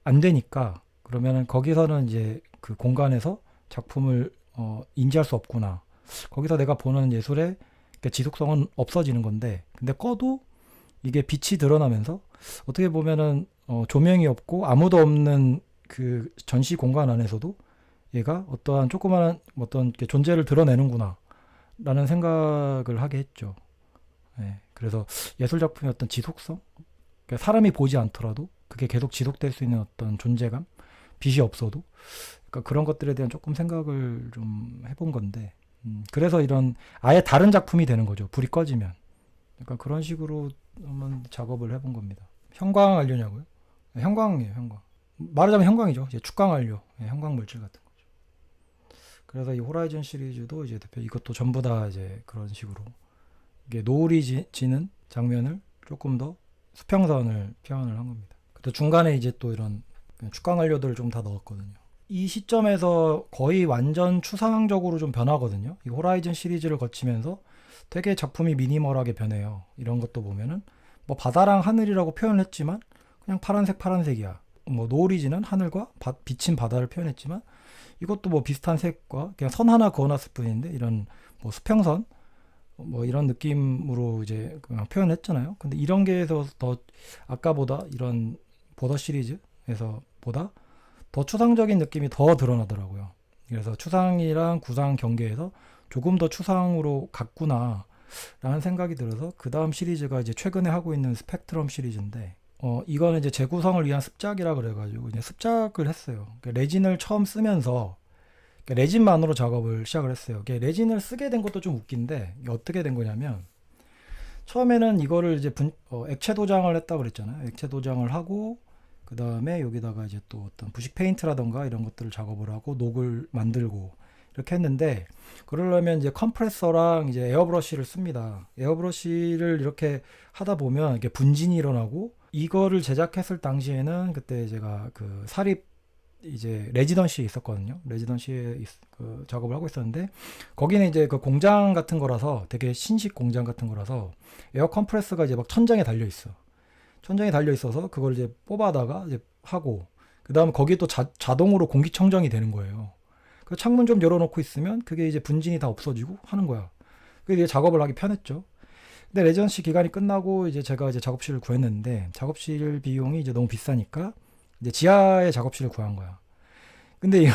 안 되니까 그러면은 거기서는 이제 그 공간에서 작품을 인지할 수 없구나. 거기서 내가 보는 예술의 지속성은 없어지는 건데, 근데 꺼도 이게 빛이 드러나면서 어떻게 보면은 조명이 없고 아무도 없는 그 전시 공간 안에서도 얘가 어떠한 조그마한 어떤 존재를 드러내는구나 라는 생각을 하게 했죠. 예, 그래서 예술 작품의 어떤 지속성, 그러니까 사람이 보지 않더라도 그게 계속 지속될 수 있는 어떤 존재감, 빛이 없어도 그러니까 그런 것들에 대한 조금 생각을 좀 해본 건데, 그래서 이런 아예 다른 작품이 되는 거죠. 불이 꺼지면. 약간 그런 식으로 한번 작업을 해본 겁니다. 형광 완료냐고요? 네, 형광이에요, 형광. 말하자면 형광이죠. 이제 축광 완료, 네, 형광 물질 같은 거죠. 그래서 이 호라이즌 시리즈도 이제 대표 이것도 전부 다 이제 그런 식으로 이게 노을이 지는 장면을 조금 더 수평선을 표현을 한 겁니다. 또 중간에 이제 또 이런 축광 완료들을 좀 다 넣었거든요. 이 시점에서 거의 완전 추상적으로 좀 변하거든요. 이 호라이즌 시리즈를 거치면서 되게 작품이 미니멀하게 변해요. 이런 것도 보면은 뭐 바다랑 하늘이라고 표현을 했지만 그냥 파란색이야. 뭐 노을이 지는 하늘과 비친 바다를 표현했지만 이것도 뭐 비슷한 색과 그냥 선 하나 그어놨을 뿐인데 이런 뭐 수평선 뭐 이런 느낌으로 이제 그냥 표현했잖아요. 근데 이런 게에서 더 아까보다 이런 보더 시리즈에서 보다 더 추상적인 느낌이 더 드러나더라고요. 그래서 추상이랑 구상 경계에서 조금 더 추상으로 갔구나 라는 생각이 들어서 그 다음 시리즈가 이제 최근에 하고 있는 스펙트럼 시리즈인데 이거는 이제 재구성을 위한 습작이라 그래가지고 이제 습작을 했어요. 그러니까 레진을 처음 쓰면서 그러니까 레진만으로 작업을 시작을 했어요. 레진을 쓰게 된 것도 좀 웃긴데 이게 어떻게 된 거냐면 처음에는 이거를 이제 액체 도장을 했다고 그랬잖아요. 액체 도장을 하고 그 다음에 여기다가 이제 또 어떤 부식 페인트라던가 이런 것들을 작업을 하고 녹을 만들고 이렇게 했는데 그러려면 이제 컴프레서랑 이제 에어브러쉬를 씁니다. 에어브러쉬를 이렇게 하다 보면 이게 분진이 일어나고 이거를 제작했을 당시에는 그때 제가 그 사립 이제 레지던시에 있었거든요. 레지던시에 그 작업을 하고 있었는데 거기는 이제 그 공장 같은 거라서 되게 신식 공장 같은 거라서 에어 컴프레서가 이제 막 천장에 달려 있어. 천장에 달려 있어서 그걸 이제 뽑아다가 이제 하고 그다음 거기에 또 자동으로 공기청정이 되는 거예요. 그 창문 좀 열어놓고 있으면 그게 이제 분진이 다 없어지고 하는 거야. 그게 이제 작업을 하기 편했죠. 근데 레지던시 기간이 끝나고 이제 제가 이제 작업실을 구했는데 작업실 비용이 이제 너무 비싸니까 이제 지하에 작업실을 구한 거야. 근데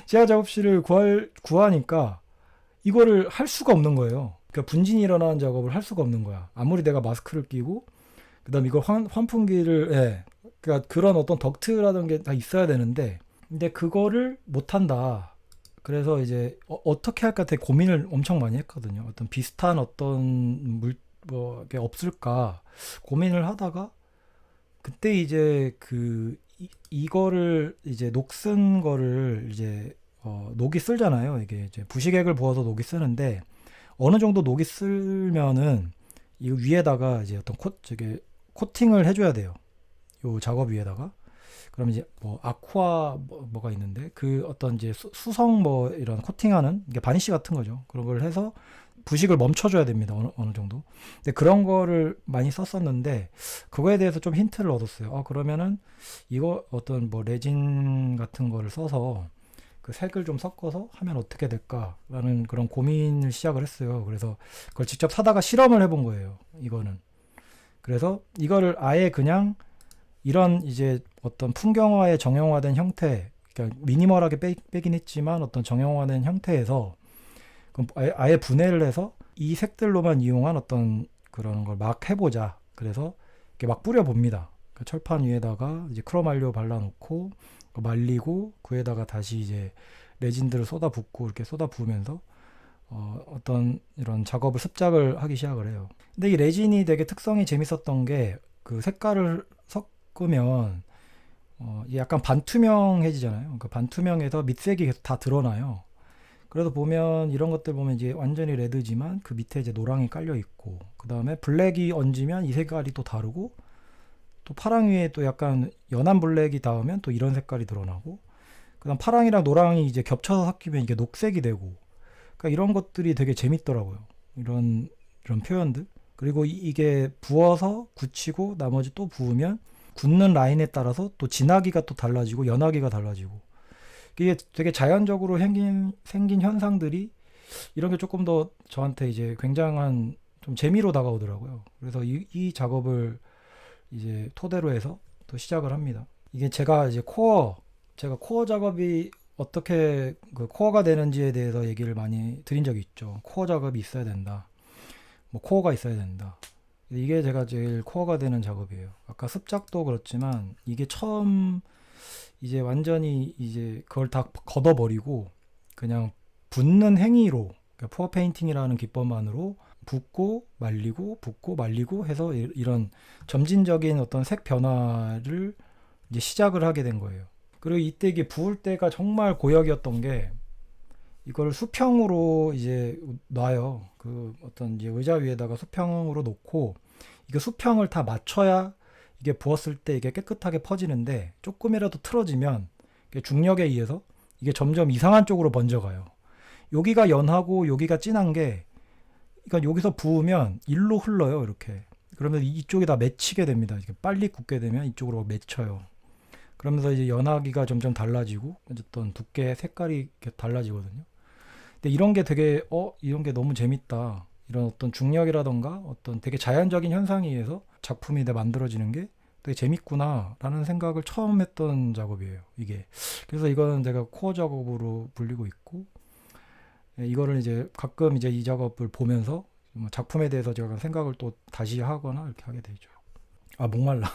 지하 작업실을 구하니까 이거를 할 수가 없는 거예요. 그러니까 분진이 일어나는 작업을 할 수가 없는 거야. 아무리 내가 마스크를 끼고 그다음 이걸 환풍기를 예. 그러니까 그런 어떤 덕트라는 게 다 있어야 되는데 근데 그거를 못 한다. 그래서 이제 어떻게 할까 되게 고민을 엄청 많이 했거든요. 어떤 비슷한 어떤 뭐 이게 없을까 고민을 하다가 그때 이제 이거를 이제 녹 쓴 거를 이제 녹이 쓸잖아요. 이게 이제 부식액을 부어서 녹이 쓰는데 어느 정도 녹이 슬면은 이 위에다가 이제 어떤 코팅을 해줘야 돼요. 요 작업 위에다가. 그럼 이제 뭐 아쿠아 뭐가 있는데 그 어떤 이제 수성 뭐 이런 코팅하는 이게 바니쉬 같은 거죠. 그런 걸 해서 부식을 멈춰줘야 됩니다. 어느 정도. 근데 그런 거를 많이 썼었는데 그거에 대해서 좀 힌트를 얻었어요. 그러면은 이거 어떤 뭐 레진 같은 거를 써서 그 색을 좀 섞어서 하면 어떻게 될까라는 그런 고민을 시작을 했어요. 그래서 그걸 직접 사다가 실험을 해본 거예요. 이거는. 그래서 이거를 아예 그냥 이런 이제 어떤 풍경화의 정형화된 형태, 그러니까 미니멀하게 빼긴 했지만 어떤 정형화된 형태에서 그럼 아예 분해를 해서 이 색들로만 이용한 어떤 그런 걸 막 해보자. 그래서 이렇게 막 뿌려봅니다. 그러니까 철판 위에다가 이제 크롬알료 발라놓고 말리고 그에다가 다시 이제 레진들을 쏟아붓고 이렇게 쏟아부으면서 어떤 이런 작업을 습작을 하기 시작을 해요. 근데 이 레진이 되게 특성이 재밌었던 게 그 색깔을 섞으면 약간 반투명해지잖아요. 그 반투명해서 밑색이 계속 다 드러나요. 그래서 보면 이런 것들 보면 이제 완전히 레드지만 그 밑에 이제 노랑이 깔려 있고 그 다음에 블랙이 얹으면 이 색깔이 또 다르고 또 파랑 위에 또 약간 연한 블랙이 닿으면 또 이런 색깔이 드러나고 그다음 파랑이랑 노랑이 이제 겹쳐서 섞이면 이게 녹색이 되고 그러니까 이런 것들이 되게 재밌더라고요. 이런 표현들. 그리고 이게 부어서 굳히고 나머지 또 부으면 굳는 라인에 따라서 또 진하기가 또 달라지고 연하기가 달라지고 이게 되게 자연적으로 생긴 현상들이 이런 게 조금 더 저한테 이제 굉장한 좀 재미로 다가오더라고요. 그래서 이 작업을 이제 토대로 해서 또 시작을 합니다. 이게 제가 코어 작업이 어떻게 그 코어가 되는지에 대해서 얘기를 많이 드린 적이 있죠. 코어 작업이 있어야 된다. 뭐 코어가 있어야 된다. 이게 제가 제일 코어가 되는 작업이에요. 아까 습작도 그렇지만 이게 처음 이제 완전히 이제 그걸 다 걷어버리고 그냥 붓는 행위로 그러니까 푸어 페인팅이라는 기법만으로 붓고 말리고 해서 이런 점진적인 어떤 색 변화를 이제 시작을 하게 된 거예요. 그리고 이때 이게 부을 때가 정말 고역이었던 게 이걸 수평으로 이제 놔요. 그 어떤 이제 의자 위에다가 수평으로 놓고 이게 수평을 다 맞춰야 이게 부었을 때 이게 깨끗하게 퍼지는데 조금이라도 틀어지면 중력에 의해서 이게 점점 이상한 쪽으로 번져가요. 여기가 연하고 여기가 진한 게 그러니까 여기서 부으면 일로 흘러요. 이렇게. 그러면 이쪽이 다 맺히게 됩니다. 이렇게 빨리 굳게 되면 이쪽으로 맺혀요. 그러면서 이제 연하기가 점점 달라지고 어쨌든 두께 색깔이 이렇게 달라지거든요. 근데 이런 게 되게 이런 게 너무 재밌다. 이런 어떤 중력이라던가 어떤 되게 자연적인 현상에 의해서 작품이 만들어지는 게 되게 재밌구나 라는 생각을 처음 했던 작업이에요. 이게. 그래서 이거는 제가 코어 작업으로 불리고 있고 이거를 이제 가끔 이제 이 작업을 보면서 작품에 대해서 제가 생각을 또 다시 하거나 이렇게 하게 되죠. 목말라.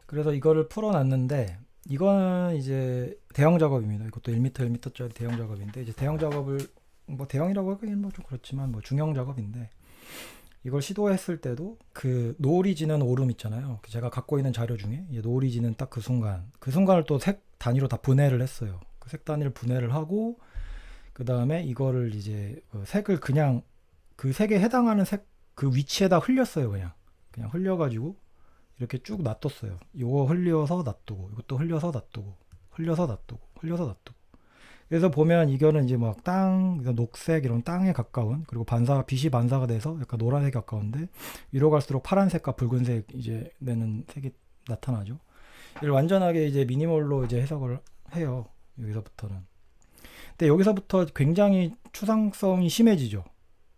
그래서 이거를 풀어놨는데 이거는 이제 대형 작업입니다. 이것도 1m, 1m짜리 대형 작업인데 이제 대형 작업을 뭐 대형이라고 하기엔 뭐 좀 그렇지만 뭐 중형 작업인데 이걸 시도했을 때도 그 노을이 지는 오름 있잖아요. 제가 갖고 있는 자료 중에 노을이 지는 딱 그 순간을 또 색 단위로 다 분해를 했어요. 그 색 단위를 분해를 하고 그 다음에 이거를 이제 색을 그냥 그 색에 해당하는 색 그 위치에다 흘렸어요. 그냥 흘려가지고 이렇게 쭉 놔뒀어요. 이거 흘려서 놔두고 이것도 흘려서 놔두고 흘려서 놔두고 그래서 보면 이거는 이제 막 녹색 이런 땅에 가까운 그리고 빛이 반사가 돼서 약간 노란색에 가까운데 위로 갈수록 파란색과 붉은색 이제 내는 색이 나타나죠. 이걸 완전하게 이제 미니멀로 이제 해석을 해요. 여기서부터는. 근데 여기서부터 굉장히 추상성이 심해지죠.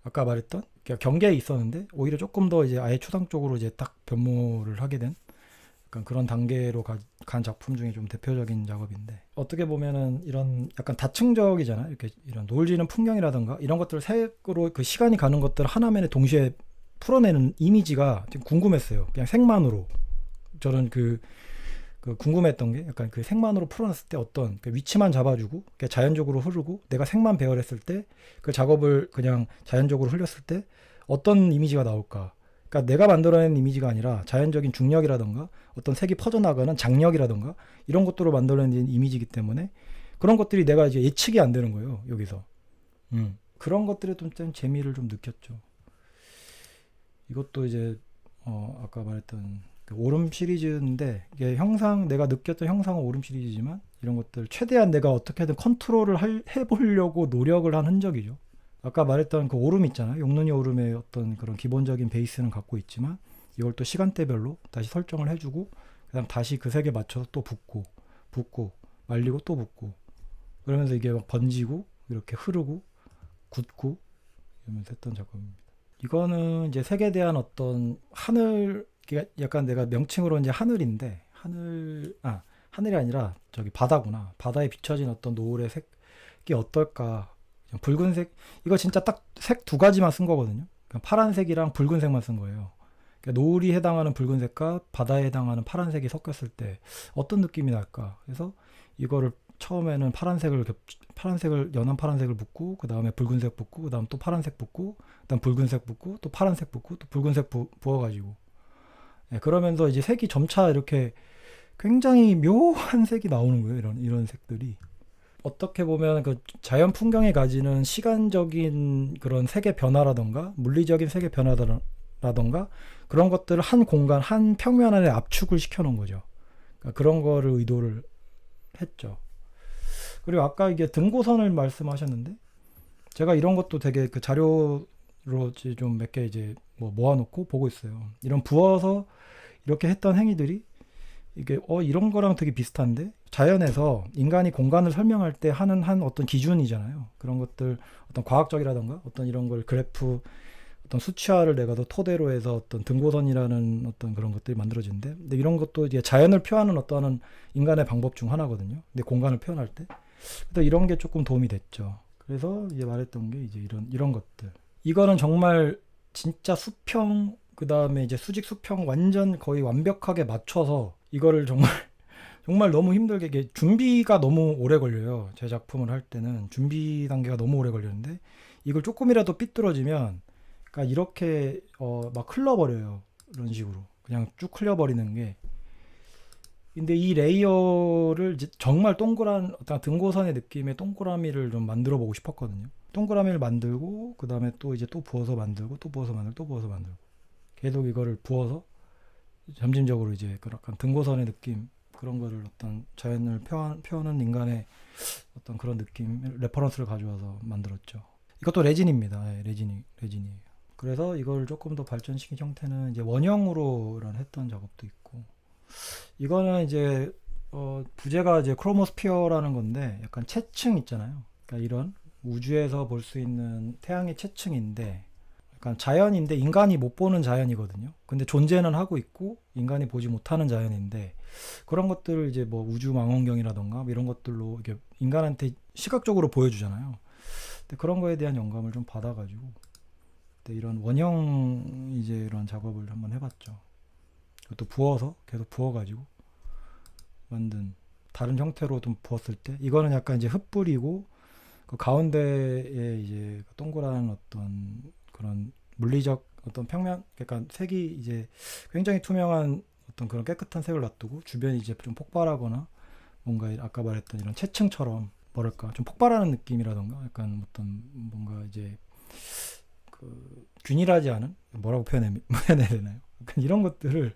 아까 말했던 경계에 있었는데 오히려 조금 더 이제 아예 추상 쪽으로 이제 딱 변모를 하게 된 약간 그런 단계로 간 작품 중에 좀 대표적인 작업인데 어떻게 보면은 이런 약간 다층적이잖아요. 이렇게 이런 노을 지는 풍경이라든가 이런 것들 색으로 그 시간이 가는 것들 하나만에 동시에 풀어내는 이미지가 좀 궁금했어요. 그냥 색만으로 저는 그 궁금했던 게 약간 그 색만으로 풀어놨을 때 어떤 그 위치만 잡아주고 자연적으로 흐르고 내가 색만 배열했을 때 그 작업을 그냥 자연적으로 흘렸을 때 어떤 이미지가 나올까. 그러니까 내가 만들어낸 이미지가 아니라 자연적인 중력이라던가 어떤 색이 퍼져나가는 장력이라던가 이런 것들로 만들어낸 이미지이기 때문에 그런 것들이 내가 이제 예측이 안 되는 거예요. 여기서. 그런 것들에 좀 재미를 좀 느꼈죠. 이것도 이제 아까 말했던 그 오름 시리즈인데 이게 내가 느꼈던 형상은 오름 시리즈지만 이런 것들 최대한 내가 어떻게든 컨트롤을 해보려고 노력을 한 흔적이죠. 아까 말했던 그 오름 있잖아요. 용눈이 오름의 어떤 그런 기본적인 베이스는 갖고 있지만 이걸 또 시간대별로 다시 설정을 해주고 그다음 다시 그 색에 맞춰서 또 붓고 말리고 또 붓고 그러면서 이게 막 번지고 이렇게 흐르고 굳고 이러면서 했던 작업입니다. 이거는 이제 색에 대한 어떤 약간 내가 명칭으로 이제 하늘인데 하늘이 아니라 저기 바다구나. 바다에 비춰진 어떤 노을의 색이 어떨까? 붉은색 이거 진짜 딱 색 두 가지만 쓴 거거든요. 파란색이랑 붉은색만 쓴 거예요. 그러니까 노을이 해당하는 붉은색과 바다에 해당하는 파란색이 섞였을 때 어떤 느낌이 날까? 그래서 이거를 처음에는 파란색을 연한 파란색을 붓고 그 다음에 붉은색 붓고 그 다음 또 파란색 붓고 그 다음 붉은색 붓고 또 파란색 붓고 또 붉은색 부어가지고 그러면서 이제 색이 점차 이렇게 굉장히 묘한 색이 나오는 거예요. 이런 색들이 어떻게 보면 그 자연 풍경에 가지는 시간적인 그런 색의 변화라던가 물리적인 색의 변화라던가 그런 것들을 한 공간 한 평면 안에 압축을 시켜 놓은 거죠. 그러니까 그런 거를 의도를 했죠. 그리고 아까 이게 등고선을 말씀하셨는데 제가 이런 것도 되게 그 자료로 좀 몇 개 이제 뭐 모아놓고 보고 있어요. 이런 부어서 이렇게 했던 행위들이 이게 이런 거랑 되게 비슷한데 자연에서 인간이 공간을 설명할 때 하는 한 어떤 기준이잖아요. 그런 것들 어떤 과학적이라던가 어떤 이런 걸 그래프 어떤 수치화를 내가 더 토대로 해서 어떤 등고선이라는 어떤 그런 것들이 만들어지는데 근데 이런 것도 이제 자연을 표현하는 어떤 인간의 방법 중 하나거든요. 근데 공간을 표현할 때 그래서 이런 게 조금 도움이 됐죠. 그래서 이제 말했던 게 이제 이런 것들. 이거는 정말 진짜 수평 그 다음에 이제 수직 수평 완전 거의 완벽하게 맞춰서 이거를 정말 정말 너무 힘들게 이게 준비가 너무 오래 걸려요. 제 작품을 할 때는 준비 단계가 너무 오래 걸렸는데 이걸 조금이라도 삐뚤어지면 그러니까 이렇게 막 흘러버려요. 이런 식으로 그냥 쭉 흘려버리는 게 근데 이 레이어를 이제 정말 동그란 어떤 등고선의 느낌의 동그라미를 좀 만들어 보고 싶었거든요. 동그라미를 만들고 그 다음에 또 이제 또 부어서 만들고 또 부어서 만들고 또 부어서 만들고 계속 이거를 부어서 점진적으로 이제 그 약간 등고선의 느낌 그런 거를 어떤 자연을 표현하는 인간의 어떤 그런 느낌 레퍼런스를 가져와서 만들었죠. 이것도 레진입니다. 레진이에요. 그래서 이걸 조금 더 발전시킨 형태는 이제 원형으로 했던 작업도 있고 이거는 이제 부제가 이제 크로모스피어라는 건데 약간 채층 있잖아요. 그러니까 이런 우주에서 볼 수 있는 태양의 채층인데 약간 자연인데 인간이 못 보는 자연이거든요. 근데 존재는 하고 있고 인간이 보지 못하는 자연인데 그런 것들을 이제 뭐 우주 망원경이라던가 뭐 이런 것들로 이게 인간한테 시각적으로 보여주잖아요. 근데 그런 거에 대한 영감을 좀 받아가지고 이런 원형 이제 이런 작업을 한번 해봤죠. 또 부어서 계속 부어가지고 만든 다른 형태로 좀 부었을 때 이거는 약간 이제 흩뿌리고 그 가운데에 이제 동그란 어떤 그런 물리적 어떤 평면 약간 색이 이제 굉장히 투명한 어떤 그런 깨끗한 색을 놔두고 주변이 이제 좀 폭발하거나 뭔가 아까 말했던 이런 채층처럼 뭐랄까 좀 폭발하는 느낌이라던가 약간 어떤 뭔가 이제 그 균일하지 않은 뭐라고 표현해야 되나요? 약간 이런 것들을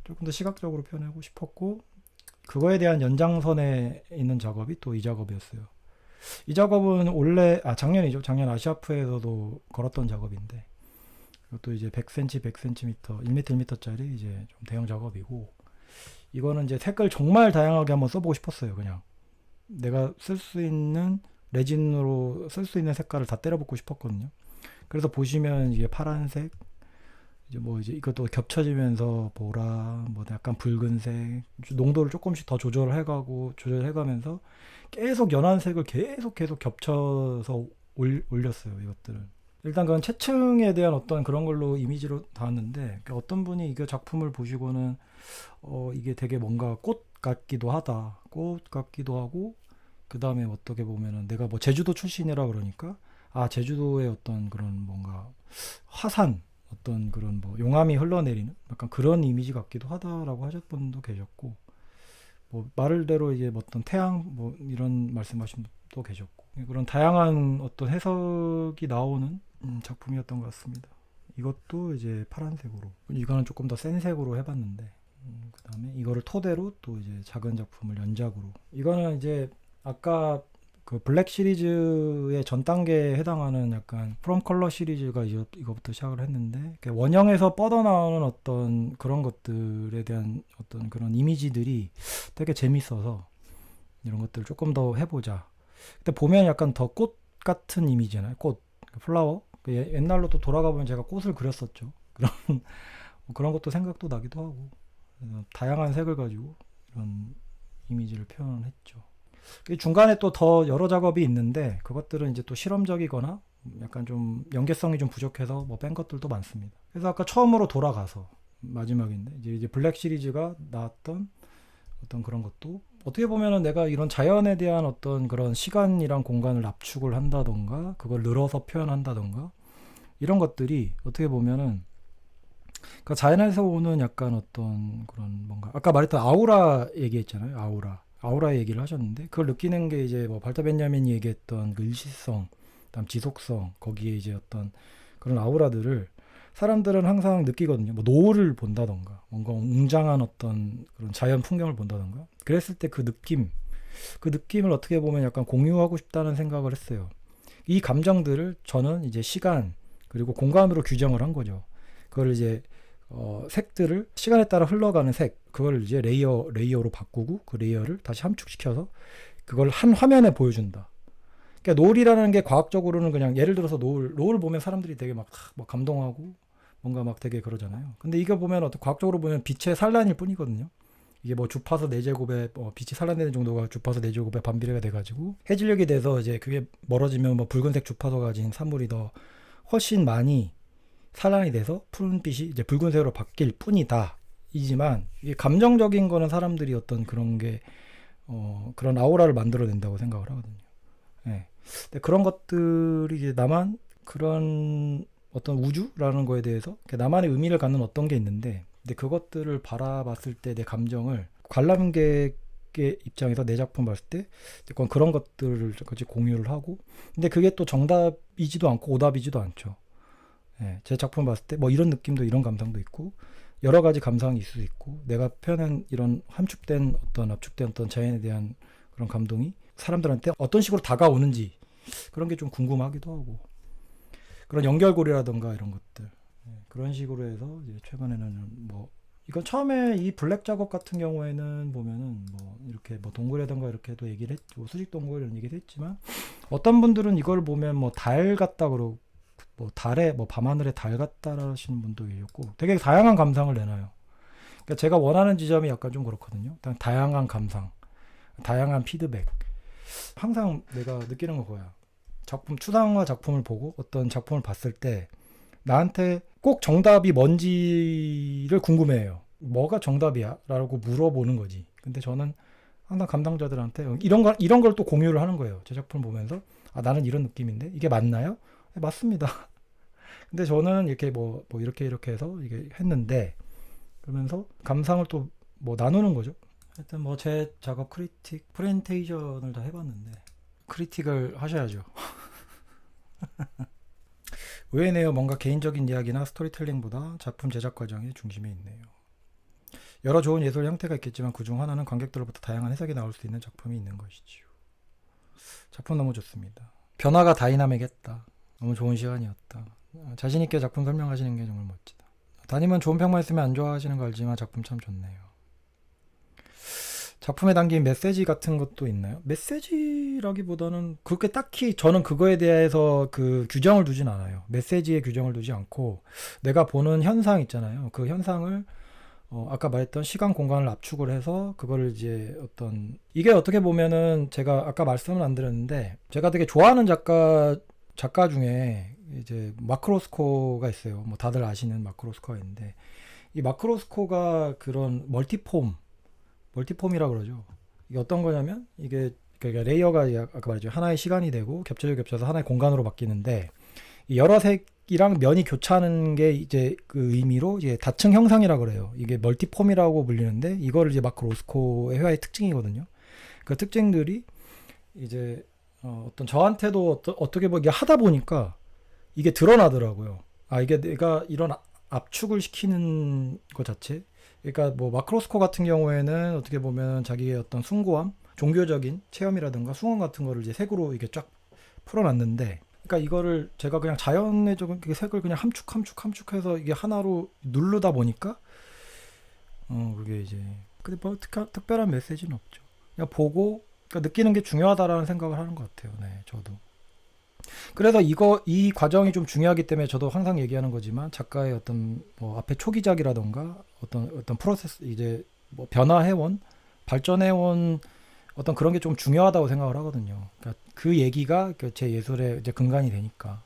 조금 더 시각적으로 표현하고 싶었고 그거에 대한 연장선에 있는 작업이 또 이 작업이었어요. 이 작업은 작년이죠. 작년 아시아프에서도 걸었던 작업인데 이것도 이제 100cm, 100cm, 1m, 1m짜리 이제 좀 대형 작업이고 이거는 이제 색을 정말 다양하게 한번 써보고 싶었어요. 그냥 내가 쓸 수 있는 레진으로 쓸 수 있는 색깔을 다 때려붓고 싶었거든요. 그래서 보시면 이게 파란색, 이제 이것도 겹쳐지면서 보라, 뭐 약간 붉은색, 농도를 조금씩 더 조절해가면서 계속 연한 색을 계속 겹쳐서 올렸어요. 이것들을. 일단 그건 채층에 대한 어떤 그런 걸로 이미지로 닿았는데 어떤 분이 이거 작품을 보시고는 이게 되게 뭔가 꽃 같기도 하다. 꽃 같기도 하고 그 다음에 어떻게 보면은 내가 뭐 제주도 출신이라 그러니까 제주도의 어떤 그런 뭔가 화산 어떤 그런 뭐 용암이 흘러내리는 약간 그런 이미지 같기도 하다라고 하셨던 분도 계셨고 뭐 말을대로 이게 뭐 어떤 태양 뭐 이런 말씀하신 분도 계셨고 그런 다양한 어떤 해석이 나오는 작품이었던 것 같습니다. 이것도 이제 파란색으로 이거는 조금 더 센 색으로 해봤는데 그 다음에 이거를 토대로 또 이제 작은 작품을 연작으로 이거는 이제 아까 그 블랙 시리즈의 전 단계에 해당하는 약간 프롬 컬러 시리즈가 이거부터 시작을 했는데 원형에서 뻗어나오는 어떤 그런 것들에 대한 어떤 그런 이미지들이 되게 재밌어서 이런 것들을 조금 더 해보자. 근데 보면 약간 더 꽃 같은 이미지잖아요. 꽃, 플라워. 옛날로 또 돌아가 보면 제가 꽃을 그렸었죠. 그런 것도 생각도 나기도 하고 다양한 색을 가지고 이런 이미지를 표현했죠. 중간에 또 더 여러 작업이 있는데 그것들은 이제 또 실험적이거나 약간 좀 연계성이 좀 부족해서 뭐 뺀 것들도 많습니다. 그래서 아까 처음으로 돌아가서 마지막인데 이제 블랙 시리즈가 나왔던 어떤 그런 것도 어떻게 보면은 내가 이런 자연에 대한 어떤 그런 시간이랑 공간을 압축을 한다던가 그걸 늘어서 표현한다던가 이런 것들이 어떻게 보면은 그러니까 자연에서 오는 약간 어떤 그런 뭔가 아까 말했던 아우라 얘기했잖아요. 아우라 얘기를 하셨는데 그걸 느끼는 게 이제 뭐 발터 벤야민이 얘기했던 그 일시성, 그다음 지속성 거기에 이제 어떤 그런 아우라들을 사람들은 항상 느끼거든요. 뭐 노을을 본다던가 뭔가 웅장한 어떤 그런 자연 풍경을 본다던가 그랬을 때 그 느낌을 어떻게 보면 약간 공유하고 싶다는 생각을 했어요. 이 감정들을 저는 이제 시간 그리고 공간으로 규정을 한 거죠. 그걸 이제 색들을 시간에 따라 흘러가는 색 그걸 이제 레이어로 바꾸고 그 레이어를 다시 함축시켜서 그걸 한 화면에 보여준다. 그러니까 노을이라는 게 과학적으로는 그냥 예를 들어서 노을 보면 사람들이 되게 막 감동하고 뭔가 막 되게 그러잖아요. 근데 이거 보면 어떤 과학적으로 보면 빛의 산란일 뿐이거든요. 이게 뭐 주파수 4제곱에 빛이 산란되는 정도가 주파수 4제곱에 반비례가 돼가지고 해질녘이 돼서 이제 그게 멀어지면 뭐 붉은색 주파수가 가진 산물이 더 훨씬 많이 산란이 돼서 푸른빛이 이제 붉은색으로 바뀔 뿐이다. 이지만 이게 감정적인 거는 사람들이 어떤 그런 게 그런 아우라를 만들어낸다고 생각을 하거든요. 예. 근데 그런 것들이 이제 나만 그런 어떤 우주라는 거에 대해서 나만의 의미를 갖는 어떤 게 있는데 근데 그것들을 바라봤을 때 내 감정을 관람객의 입장에서 내 작품 봤을 때 그런 것들을 같이 공유를 하고 근데 그게 또 정답이지도 않고 오답이지도 않죠. 예, 제 작품 봤을 때 뭐 이런 느낌도 이런 감상도 있고 여러 가지 감상이 있을 수 있고 내가 표현한 이런 함축된 어떤 압축된 어떤 자연에 대한 그런 감동이 사람들한테 어떤 식으로 다가오는지 그런 게 좀 궁금하기도 하고 그런 연결고리라던가 이런 것들 그런 식으로 해서 이제 최근에는 뭐 이건 처음에 이 블랙 작업 같은 경우에는 보면은 뭐 이렇게 뭐 동굴이라던가 이렇게도 얘기를 했고 수직 동굴 이런 얘기도 했지만 어떤 분들은 이걸 보면 뭐 달 같다 그러고 뭐 달에 뭐 밤하늘에 달 같다라 하시는 분도 계셨고 되게 다양한 감상을 내놔요. 그러니까 제가 원하는 지점이 약간 좀 그렇거든요. 다양한 감상, 다양한 피드백. 항상 내가 느끼는 거 그거야. 추상화 작품을 보고 어떤 작품을 봤을 때 나한테 꼭 정답이 뭔지를 궁금해해요. 뭐가 정답이야? 라고 물어보는 거지. 근데 저는 항상 감상자들한테 이런 걸 또 공유를 하는 거예요. 제 작품을 보면서 나는 이런 느낌인데 이게 맞나요? 네, 맞습니다. 근데 저는 이렇게 뭐 이렇게 해서 이게 했는데 그러면서 감상을 또 뭐 나누는 거죠. 하여튼 뭐 제 작업 프레젠테이션을 다 해봤는데 크리틱을 하셔야죠. 의외네요. 뭔가 개인적인 이야기나 스토리텔링보다 작품 제작 과정이 중심에 있네요. 여러 좋은 예술 형태가 있겠지만 그중 하나는 관객들로부터 다양한 해석이 나올 수 있는 작품이 있는 것이지요. 작품 너무 좋습니다. 변화가 다이나믹했다. 너무 좋은 시간이었다. 자신있게 작품 설명하시는 게 정말 멋지다. 담임은 좋은 평만 있으면 안 좋아하시는 거 알지만 작품 참 좋네요. 작품에 담긴 메시지 같은 것도 있나요? 메시지라기보다는 그렇게 딱히 저는 그거에 대해서 그 규정을 두진 않아요. 메시지에 규정을 두지 않고 내가 보는 현상 있잖아요. 그 현상을 아까 말했던 시간 공간을 압축을 해서 그거를 이제 이게 어떻게 보면은 제가 아까 말씀은 안 드렸는데 제가 되게 좋아하는 작가 중에 이제 마크 로스코가 있어요. 뭐 다들 아시는 마크 로스코가 있는데 이 마크 로스코가 그런 멀티폼이라고 그러죠. 이게 어떤 거냐면 이게 그러니까 레이어가 아까 말했죠. 하나의 시간이 되고 겹쳐서 하나의 공간으로 바뀌는데 여러 색이랑 면이 교차하는 게 이제 그 의미로 이제 다층 형상이라고 그래요. 이게 멀티폼이라고 불리는데 이거를 이제 마크 로스코의 회화의 특징이거든요. 그 특징들이 이제 어떤 저한테도 어떻게 보면 이게 하다 보니까 이게 드러나더라고요. 아, 이게 내가 이런 압축을 시키는 것 자체. 그러니까 뭐 마크로스코 같은 경우에는 어떻게 보면 자기의 어떤 숭고함, 종교적인 체험이라든가 숭언 같은 거를 이제 색으로 이게 쫙 풀어놨는데, 그러니까 이거를 제가 그냥 자연의 적은 그 색을 그냥 함축해서 이게 하나로 누르다 보니까 그게 이제 근데 뭐 특별한 메시지는 없죠. 그냥 보고 그러니까 느끼는 게 중요하다라는 생각을 하는 것 같아요. 네, 저도. 그래서 이 과정이 좀 중요하기 때문에 저도 항상 얘기하는 거지만 작가의 어떤 뭐 앞에 초기작이라던가 어떤 프로세스 이제 뭐 변화해온 발전해온 어떤 그런 게 좀 중요하다고 생각을 하거든요. 그러니까 그 얘기가 제 예술의 이제 근간이 되니까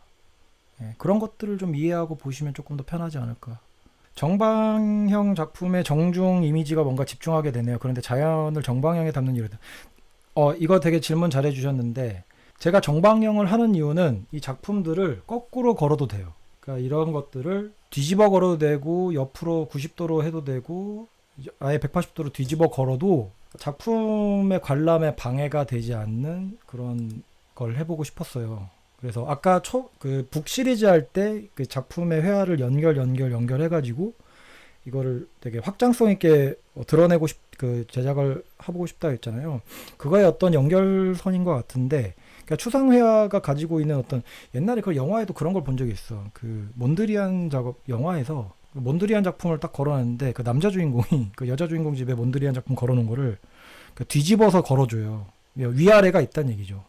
예, 그런 것들을 좀 이해하고 보시면 조금 더 편하지 않을까. 정방형 작품의 정중 이미지가 뭔가 집중하게 되네요. 그런데 자연을 정방향에 담는 이유다. 이거 되게 질문 잘해 주셨는데 제가 정방형을 하는 이유는 이 작품들을 거꾸로 걸어도 돼요. 그러니까 이런 것들을 뒤집어 걸어도 되고 옆으로 90도로 해도 되고 아예 180도로 뒤집어 걸어도 작품의 관람에 방해가 되지 않는 그런 걸 해보고 싶었어요. 그래서 아까 그 북 시리즈 할 때 그 작품의 회화를 연결해가지고 이거를 되게 확장성 있게 드러내고 그 제작을 해보고 싶다 했잖아요. 그거의 어떤 연결선인 것 같은데, 그러니까 추상회화가 가지고 있는 어떤 옛날에 그 영화에도 그런 걸 본 적이 있어. 그 몬드리안 작업 영화에서 몬드리안 작품을 딱 걸어놨는데 그 남자 주인공이 그 여자 주인공 집에 몬드리안 작품 걸어놓은 거를 그 뒤집어서 걸어줘요. 위아래가 있다는 얘기죠.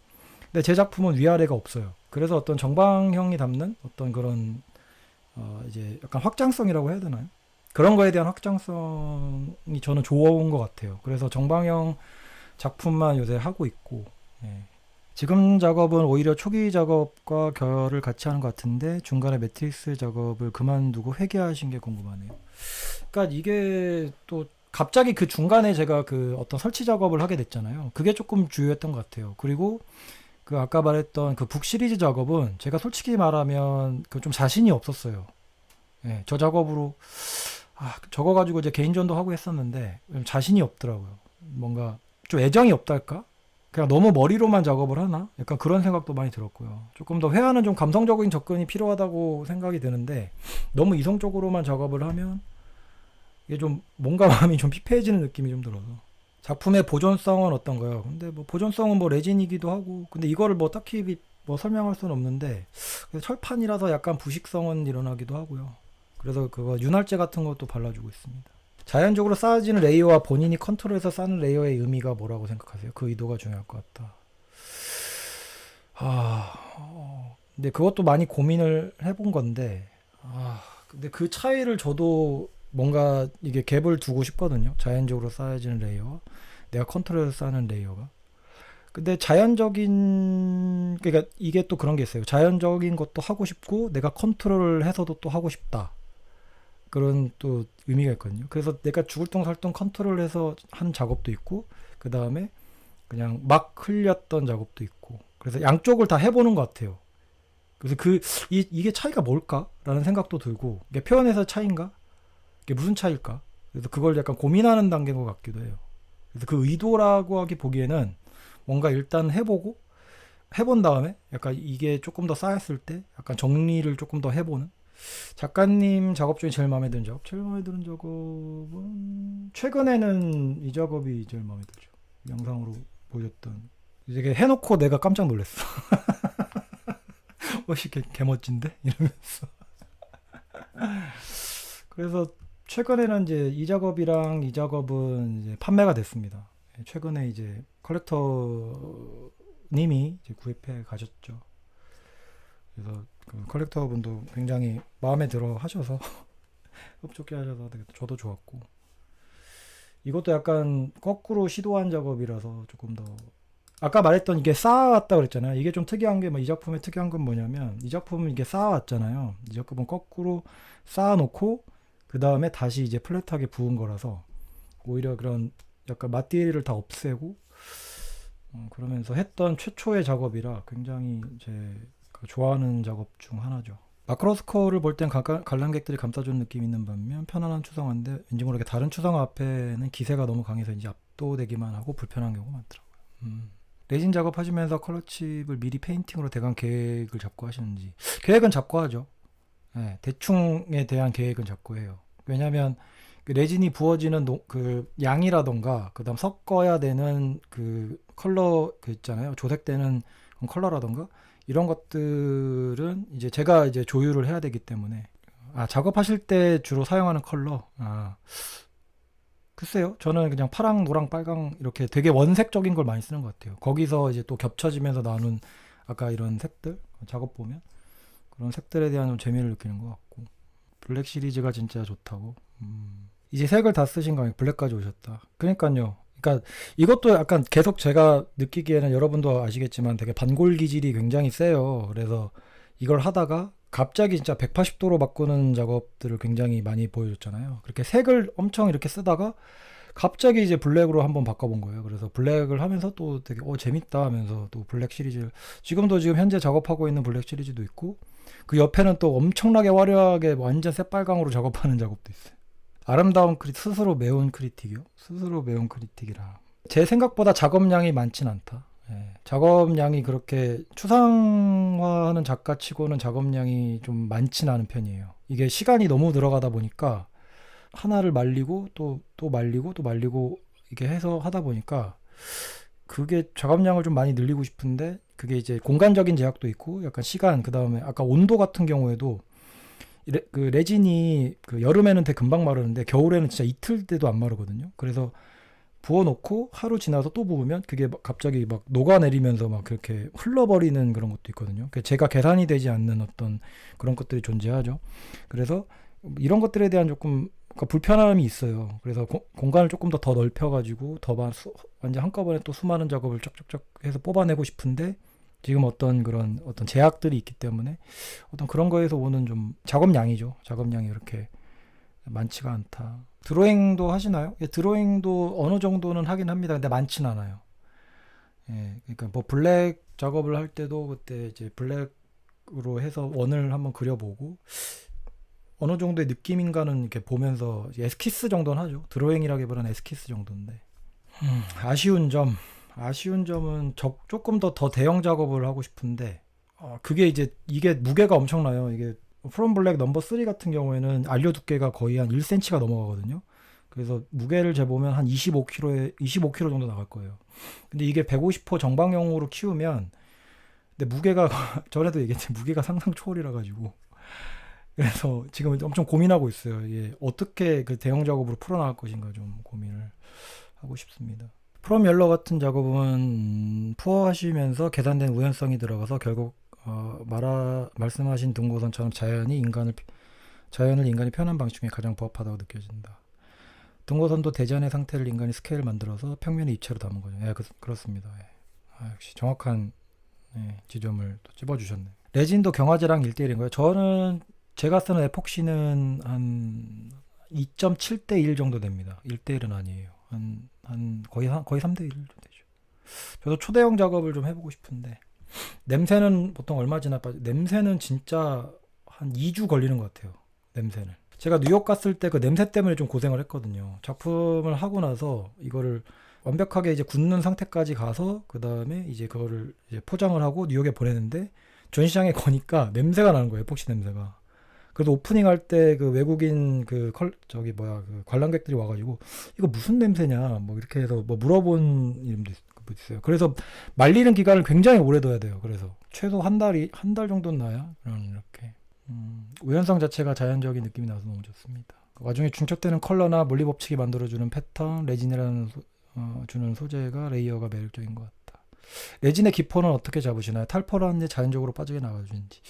근데 제 작품은 위아래가 없어요. 그래서 어떤 정방형이 담는 어떤 그런 이제 약간 확장성이라고 해야 되나요? 그런 거에 대한 확장성이 저는 좋은 것 같아요. 그래서 정방형 작품만 요새 하고 있고, 예. 지금 작업은 오히려 초기 작업과 결을 같이 하는 것 같은데 중간에 매트릭스 작업을 그만두고 회귀하신 게 궁금하네요. 그러니까 이게 또 갑자기 그 중간에 제가 그 어떤 설치 작업을 하게 됐잖아요. 그게 조금 주요했던 것 같아요. 그리고 그 아까 말했던 그 북 시리즈 작업은 제가 솔직히 말하면 그 좀 자신이 없었어요. 예, 저 작업으로 저거 가지고 이제 개인전도 하고 했었는데 자신이 없더라고요. 뭔가 좀 애정이 없달까? 그냥 너무 머리로만 작업을 하나? 약간 그런 생각도 많이 들었고요. 조금 더 회화는 좀 감성적인 접근이 필요하다고 생각이 드는데 너무 이성적으로만 작업을 하면 이게 좀 뭔가 마음이 좀 피폐해지는 느낌이 좀 들어서 작품의 보존성은 어떤가요? 근데 뭐 보존성은 뭐 레진이기도 하고 근데 이거를 뭐 딱히 뭐 설명할 수는 없는데 철판이라서 약간 부식성은 일어나기도 하고요. 그래서 그거 윤활제 같은 것도 발라주고 있습니다. 자연적으로 쌓아지는 레이어와 본인이 컨트롤해서 쌓는 레이어의 의미가 뭐라고 생각하세요? 그 의도가 중요할 것 같다. 근데 그것도 많이 고민을 해본 건데, 근데 그 차이를 저도 뭔가 이게 갭을 두고 싶거든요. 자연적으로 쌓여지는 레이어와 내가 컨트롤해서 쌓는 레이어가. 근데 그러니까 이게 또 그런 게 있어요. 자연적인 것도 하고 싶고, 내가 컨트롤을 해서도 또 하고 싶다. 그런 또 의미가 있거든요. 그래서 내가 죽을 똥 살 똥 컨트롤해서 한 작업도 있고, 그 다음에 그냥 막 흘렸던 작업도 있고, 그래서 양쪽을 다 해보는 것 같아요. 그래서 이게 차이가 뭘까라는 생각도 들고, 이게 표현에서 차이인가? 이게 무슨 차이일까? 그래서 그걸 약간 고민하는 단계인 것 같기도 해요. 그래서 그 의도라고 하기 보기에는 뭔가 일단 해본 다음에 약간 이게 조금 더 쌓였을 때 약간 정리를 조금 더 해보는 작가님 작업 중에 제일 마음에 드는 작업? 제일 마음에 드는 작업은 최근에는 이 작업이 제일 마음에 들죠. 영상으로 보셨던 이게 해놓고 내가 깜짝 놀랐어. 개멋진데? 이러면서 그래서 최근에는 이제 이 작업이랑 이 작업은 이제 판매가 됐습니다. 최근에 이제 컬렉터님이 이제 구입해 가셨죠. 그래서 그 컬렉터분도 굉장히 마음에 들어 하셔서 흡족해 하셔서 되게 저도 좋았고 이것도 약간 거꾸로 시도한 작업이라서 조금 더 아까 말했던 이게 쌓아왔다 그랬잖아요. 이게 좀 특이한 게 이 작품의 특이한 건 뭐냐면 이 작품은 이게 쌓아왔잖아요. 이 작품은 거꾸로 쌓아놓고 그 다음에 다시 이제 플랫하게 부은 거라서 오히려 그런 약간 마띠리를 다 없애고 그러면서 했던 최초의 작업이라 굉장히 제가 좋아하는 작업 중 하나죠. 마크로스코어를 볼 땐 관람객들이 감싸주는 느낌이 있는 반면 편안한 추상화인데 왠지 모르게 다른 추상화 앞에는 기세가 너무 강해서 이제 압도되기만 하고 불편한 경우가 많더라고요. 레진 작업하시면서 컬러칩을 미리 페인팅으로 대강 계획을 잡고 하시는지. 계획은 잡고 하죠. 네, 대충에 대한 계획은 잡고 해요. 왜냐하면 그 레진이 부어지는 그 양이라던가 그다음 섞어야 되는 그 컬러 그 있잖아요. 조색되는 컬러라던가 이런 것들은 이제 제가 이제 조율을 해야 되기 때문에. 작업하실 때 주로 사용하는 컬러. 글쎄요. 저는 그냥 파랑, 노랑, 빨강 이렇게 되게 원색적인 걸 많이 쓰는 것 같아요. 거기서 이제 또 겹쳐지면서 나눈 아까 이런 색들 작업 보면 그런 색들에 대한 좀 재미를 느끼는 것 같고. 블랙 시리즈가 진짜 좋다고. 이제 색을 다 쓰신 거 아니에요? 블랙까지 오셨다. 그러니까요. 그러니까 이것도 약간 계속 제가 느끼기에는 여러분도 아시겠지만 되게 반골 기질이 굉장히 세요. 그래서 이걸 하다가 갑자기 진짜 180도로 바꾸는 작업들을 굉장히 많이 보여줬잖아요. 그렇게 색을 엄청 이렇게 쓰다가 갑자기 이제 블랙으로 한번 바꿔본 거예요. 그래서 블랙을 하면서 또 되게 재밌다 하면서 또 블랙 시리즈 지금 현재 작업하고 있는 블랙 시리즈도 있고 그 옆에는 또 엄청나게 화려하게 완전 새빨강으로 작업하는 작업도 있어요. 아름다운 스스로 매운 크리틱이요? 스스로 매운 크리틱이라. 제 생각보다 작업량이 많진 않다. 예, 작업량이 그렇게 추상화하는 작가치고는 작업량이 좀 많진 않은 편이에요. 이게 시간이 너무 들어가다 보니까 하나를 말리고 또 말리고 또 말리고 이게 해서 하다 보니까 그게 작업량을 좀 많이 늘리고 싶은데 그게 이제 공간적인 제약도 있고 약간 시간 그다음에 아까 온도 같은 경우에도 그 레진이 그 여름에는 되게 금방 마르는데 겨울에는 진짜 이틀 때도 안 마르거든요. 그래서 부어놓고 하루 지나서 또 부으면 그게 갑자기 막 녹아내리면서 막 그렇게 흘러버리는 그런 것도 있거든요. 제가 계산이 되지 않는 어떤 그런 것들이 존재하죠. 그래서 이런 것들에 대한 조금 불편함이 있어요. 그래서 공간을 조금 더 넓혀가지고 완전 한꺼번에 또 수많은 작업을 쫙쫙쫙 해서 뽑아내고 싶은데 지금 어떤 제약들이 있기 때문에 어떤 그런 거에서 오는 좀 작업량이죠. 작업량이 이렇게 많지가 않다. 드로잉도 하시나요? 예, 드로잉도 어느 정도는 하긴 합니다. 근데 많진 않아요. 예, 그러니까 뭐 블랙 작업을 할 때도 그때 이제 블랙으로 해서 원을 한번 그려보고 어느 정도의 느낌인가는 이렇게 보면서 에스키스 정도는 하죠. 드로잉이라기보다는 에스키스 정도인데. 아쉬운 점은 조금 더 대형 작업을 하고 싶은데 그게 이게 무게가 엄청나요. 이게 프롬 블랙 넘버 3 같은 경우에는 안료 두께가 거의 한 1cm가 넘어가거든요. 그래서 무게를 재보면 한 25kg 정도 나갈 거예요. 근데 이게 150호 정방형으로 키우면 근데 무게가 전에도 얘기했지만 무게가 상상 초월이라 가지고 그래서 지금 엄청 고민하고 있어요. 이게 어떻게 그 대형 작업으로 풀어나갈 것인가 좀 고민을 하고 싶습니다. 프롬 옐러 같은 작업은 푸어하시면서 계산된 우연성이 들어가서 결국 말씀하신 등고선처럼 자연을 인간이 표현한 방식 중에 가장 부합하다고 느껴진다. 등고선도 대전의 상태를 인간이 스케일을 만들어서 평면의 입체로 담은 거죠. 예, 그렇습니다. 예. 역시 정확한 지점을 또 찝어주셨네요. 레진도 경화제랑 1대1인 거예요. 저는 제가 쓰는 에폭시는 한 2.7대 1 정도 됩니다. 1대1은 아니에요. 거의 3대 1 정도 되죠. 저도 초대형 작업을 좀 해보고 싶은데 냄새는 보통 얼마 지나 냄새는 진짜 한 2주 걸리는 것 같아요. 냄새는. 제가 뉴욕 갔을 때 그 냄새 때문에 좀 고생을 했거든요. 작품을 하고 나서 이거를 완벽하게 이제 굳는 상태까지 가서 그 다음에 이제 그거를 이제 포장을 하고 뉴욕에 보내는데 전시장에 거니까 냄새가 나는 거예요. 에폭시 냄새가. 그래서 오프닝 할 때 그 외국인 그 관람객들이 와가지고 이거 무슨 냄새냐 뭐 이렇게 해서 뭐 물어본 이름도 있어요. 그래서 말리는 기간을 굉장히 오래 둬야 돼요. 그래서 최소 한 달 정도는 나야 이렇게 우연성 자체가 자연적인 느낌이 나서 너무 좋습니다. 그 와중에 중첩되는 컬러나 물리 법칙이 만들어주는 패턴, 레진이라는 주는 소재가 레이어가 매력적인 것 같다. 레진의 기포는 어떻게 잡으시나요? 탈포라는 게 자연적으로 빠지게 나가주는지.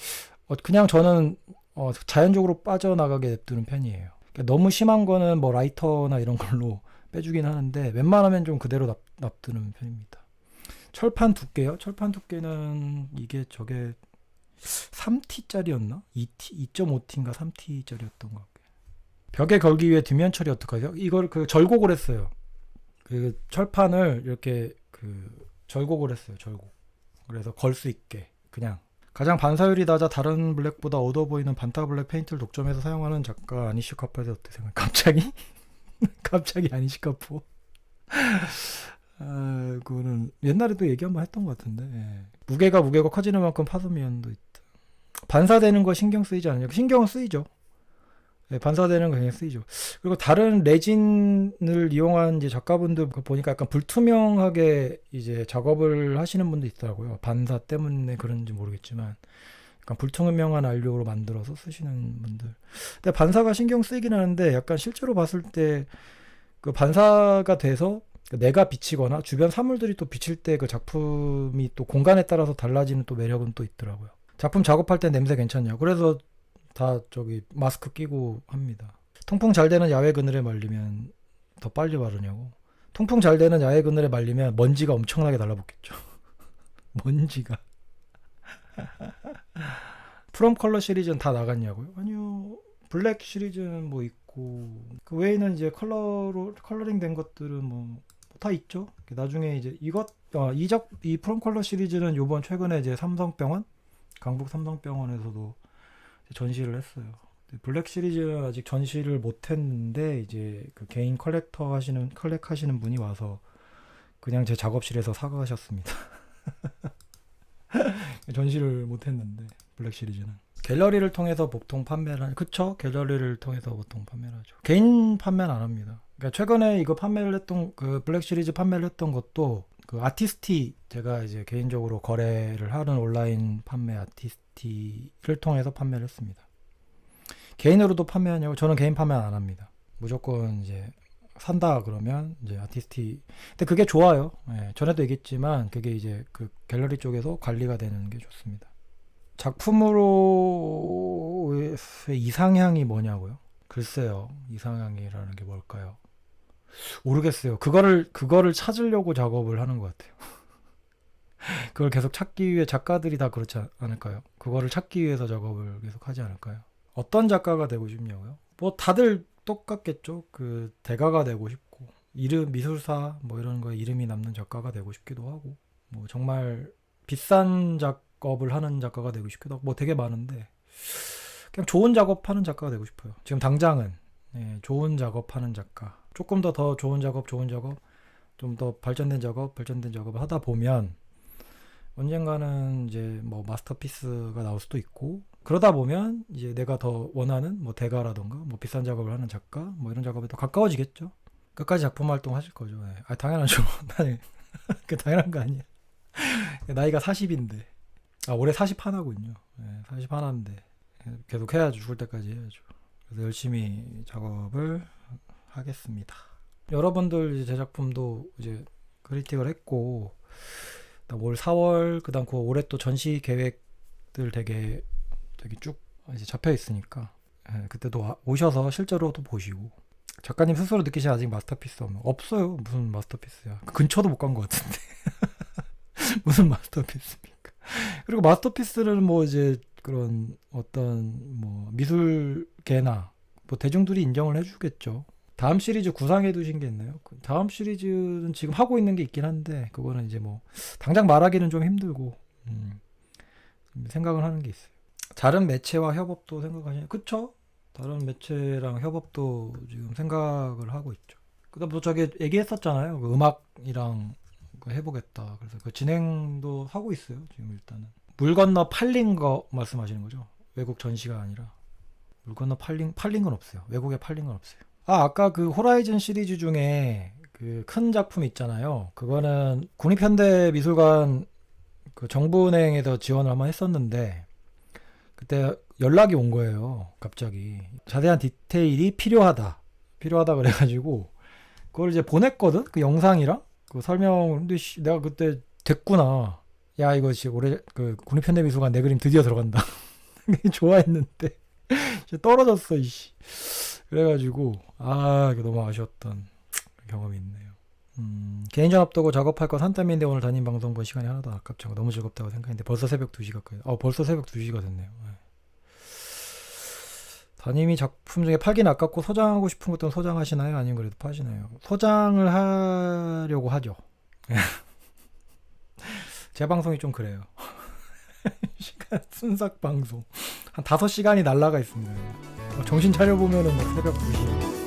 그냥 저는 자연적으로 빠져나가게 냅두는 편이에요. 그러니까 너무 심한 거는 뭐 라이터나 이런 걸로 빼주긴 하는데 웬만하면 좀 그대로 놔두는 편입니다. 철판 두께요? 철판 두께는 이게 저게 3T짜리였나? 2.5T인가 3T짜리였던 것 같아요. 벽에 걸기 위해 뒷면 처리 어떡하죠? 이걸 절곡을 했어요. 그 철판을 이렇게 절곡을 했어요. 절곡. 그래서 걸 수 있게 그냥 가장 반사율이 낮아 다른 블랙보다 어두워 보이는 반타 블랙 페인트를 독점해서 사용하는 작가 아니시 카포에 대해 어떻게 생각해? 갑자기? 갑자기 아니시 카포? 그거는 옛날에도 얘기 한번 했던 것 같은데. 예. 무게가 커지는 만큼 파손면도 있다. 반사되는 거 신경 쓰이지 않느냐? 신경은 쓰이죠. 예, 반사되는 거 굉장히 쓰이죠. 그리고 다른 레진을 이용한 이제 작가분들 보니까 약간 불투명하게 이제 작업을 하시는 분도 있더라고요. 반사 때문에 그런지 모르겠지만 약간 불투명한 안료로 만들어서 쓰시는 분들. 근데 반사가 신경 쓰이긴 하는데 약간 실제로 봤을 때 그 반사가 돼서 내가 비치거나 주변 사물들이 또 비칠 때 그 작품이 또 공간에 따라서 달라지는 또 매력은 또 있더라고요. 작품 작업할 때 냄새 괜찮냐? 그래서 다 저기 마스크 끼고 합니다. 통풍 잘 되는 야외 그늘에 말리면 더 빨리 마르냐고. 통풍 잘 되는 야외 그늘에 말리면 먼지가 엄청나게 달라붙겠죠. 먼지가. 프롬 컬러 시리즈는 다 나갔냐고요? 아니요. 블랙 시리즈는 뭐 있고 그 외에는 이제 컬러링 된 것들은 뭐 다 있죠. 나중에 이제 이 프롬 컬러 시리즈는 요번 최근에 이제 삼성병원 강북 삼성병원에서도 전시를 했어요. 블랙 시리즈는 아직 전시를 못 했는데 이제 그 개인 컬렉 하시는 분이 와서 그냥 제 작업실에서 사가셨습니다. 전시를 못 했는데 블랙 시리즈는 갤러리를 통해서 보통 판매를 그쵸? 갤러리를 통해서 보통 판매를 하죠. 개인 판매는 안 합니다. 그러니까 최근에 이거 판매를 했던 그 블랙 시리즈 판매를 했던 것도 그 아티스티 제가 이제 개인적으로 거래를 하는 온라인 판매 아티스티를 통해서 판매를 했습니다. 개인으로도 판매하냐고? 저는 개인 판매 안 합니다. 무조건 이제 산다 그러면 이제 아티스티. 근데 그게 좋아요. 예, 전에도 얘기했지만 그게 이제 그 갤러리 쪽에서 관리가 되는 게 좋습니다. 작품으로의 이상향이 뭐냐고요? 글쎄요. 이상향이라는 게 뭘까요? 모르겠어요. 그거를 찾으려고 작업을 하는 것 같아요. 그걸 계속 찾기 위해 작가들이 다 그렇지 않을까요? 그거를 찾기 위해서 작업을 계속 하지 않을까요? 어떤 작가가 되고 싶냐고요? 뭐 다들 똑같겠죠. 그 대가가 되고 싶고 이름 미술사 뭐 이런 거에 이름이 남는 작가가 되고 싶기도 하고 뭐 정말 비싼 작업을 하는 작가가 되고 싶기도 하고 뭐 되게 많은데 그냥 좋은 작업하는 작가가 되고 싶어요. 지금 당장은 좋은 작업하는 작가. 조금 더 좋은 작업, 좀 더 발전된 작업을 하다 보면 언젠가는 이제 뭐 마스터피스가 나올 수도 있고 그러다 보면 이제 내가 더 원하는 뭐 대가라던가 뭐 비싼 작업을 하는 작가 뭐 이런 작업에 더 가까워지겠죠. 끝까지 작품 활동 하실 거죠. 당연하죠. 그 당연한 거 아니야. 나이가 40인데 올해 40 하나군요. 40 하나인데 계속 해야죠. 죽을 때까지 해야죠. 그래서 열심히 작업을 하겠습니다. 여러분들 이제 제 작품도 이제 크리틱을 했고 올 4월 그다음 그 올해 또 전시 계획들 되게 쭉 이제 잡혀 있으니까 그때도 오셔서 실제로도 보시고 작가님 스스로 느끼시는 아직 마스터피스 없어요. 무슨 마스터피스야? 그 근처도 못 간 것 같은데 무슨 마스터피스입니까? 그리고 마스터피스는 뭐 이제 그런 어떤 뭐 미술계나 뭐 대중들이 인정을 해주겠죠. 다음 시리즈 구상해 두신 게 있나요? 다음 시리즈는 지금 하고 있는 게 있긴 한데 그거는 이제 뭐 당장 말하기는 좀 힘들고 생각을 하는 게 있어요. 다른 매체와 협업도 생각하시나요? 그쵸? 다른 매체랑 협업도 지금 생각을 하고 있죠. 그다음 또 저기 얘기했었잖아요. 그 음악이랑 해보겠다. 그래서 그 진행도 하고 있어요. 지금 일단은 물 건너 팔린 거 말씀하시는 거죠? 외국 전시가 아니라 물 건너 팔린 건 없어요. 외국에 팔린 건 없어요. 아까 그 호라이즌 시리즈 중에 그 큰 작품 있잖아요. 그거는 국립현대미술관 그 정부은행에서 지원을 한번 했었는데 그때 연락이 온 거예요. 갑자기 자세한 디테일이 필요하다 그래가지고 그걸 이제 보냈거든. 그 영상이랑 그 설명을. 근데 내가 그때 됐구나. 야 이거 지금 올해 그 국립현대미술관 내 그림 드디어 들어간다. 좋아했는데 떨어졌어 이씨. 그래가지고 이거 너무 아쉬웠던 경험이 있네요. 개인전 앞두고 작업할 거 산더미인데 오늘 담임 방송 본 시간이 하나도 아깝지 않고 너무 즐겁다고 생각했는데 벌써 새벽 2시 가까이. 벌써 새벽 2시가 됐네요. 담임이 작품 중에 팔긴 아깝고 소장하고 싶은 것들은 소장하시나요? 아니면 그래도 파시나요? 소장을 하려고 하죠. 제 방송이 좀 그래요. 시간 순삭 방송 한 5시간이 날라가 있습니다. 정신 차려 보면은 뭐 새벽 2시.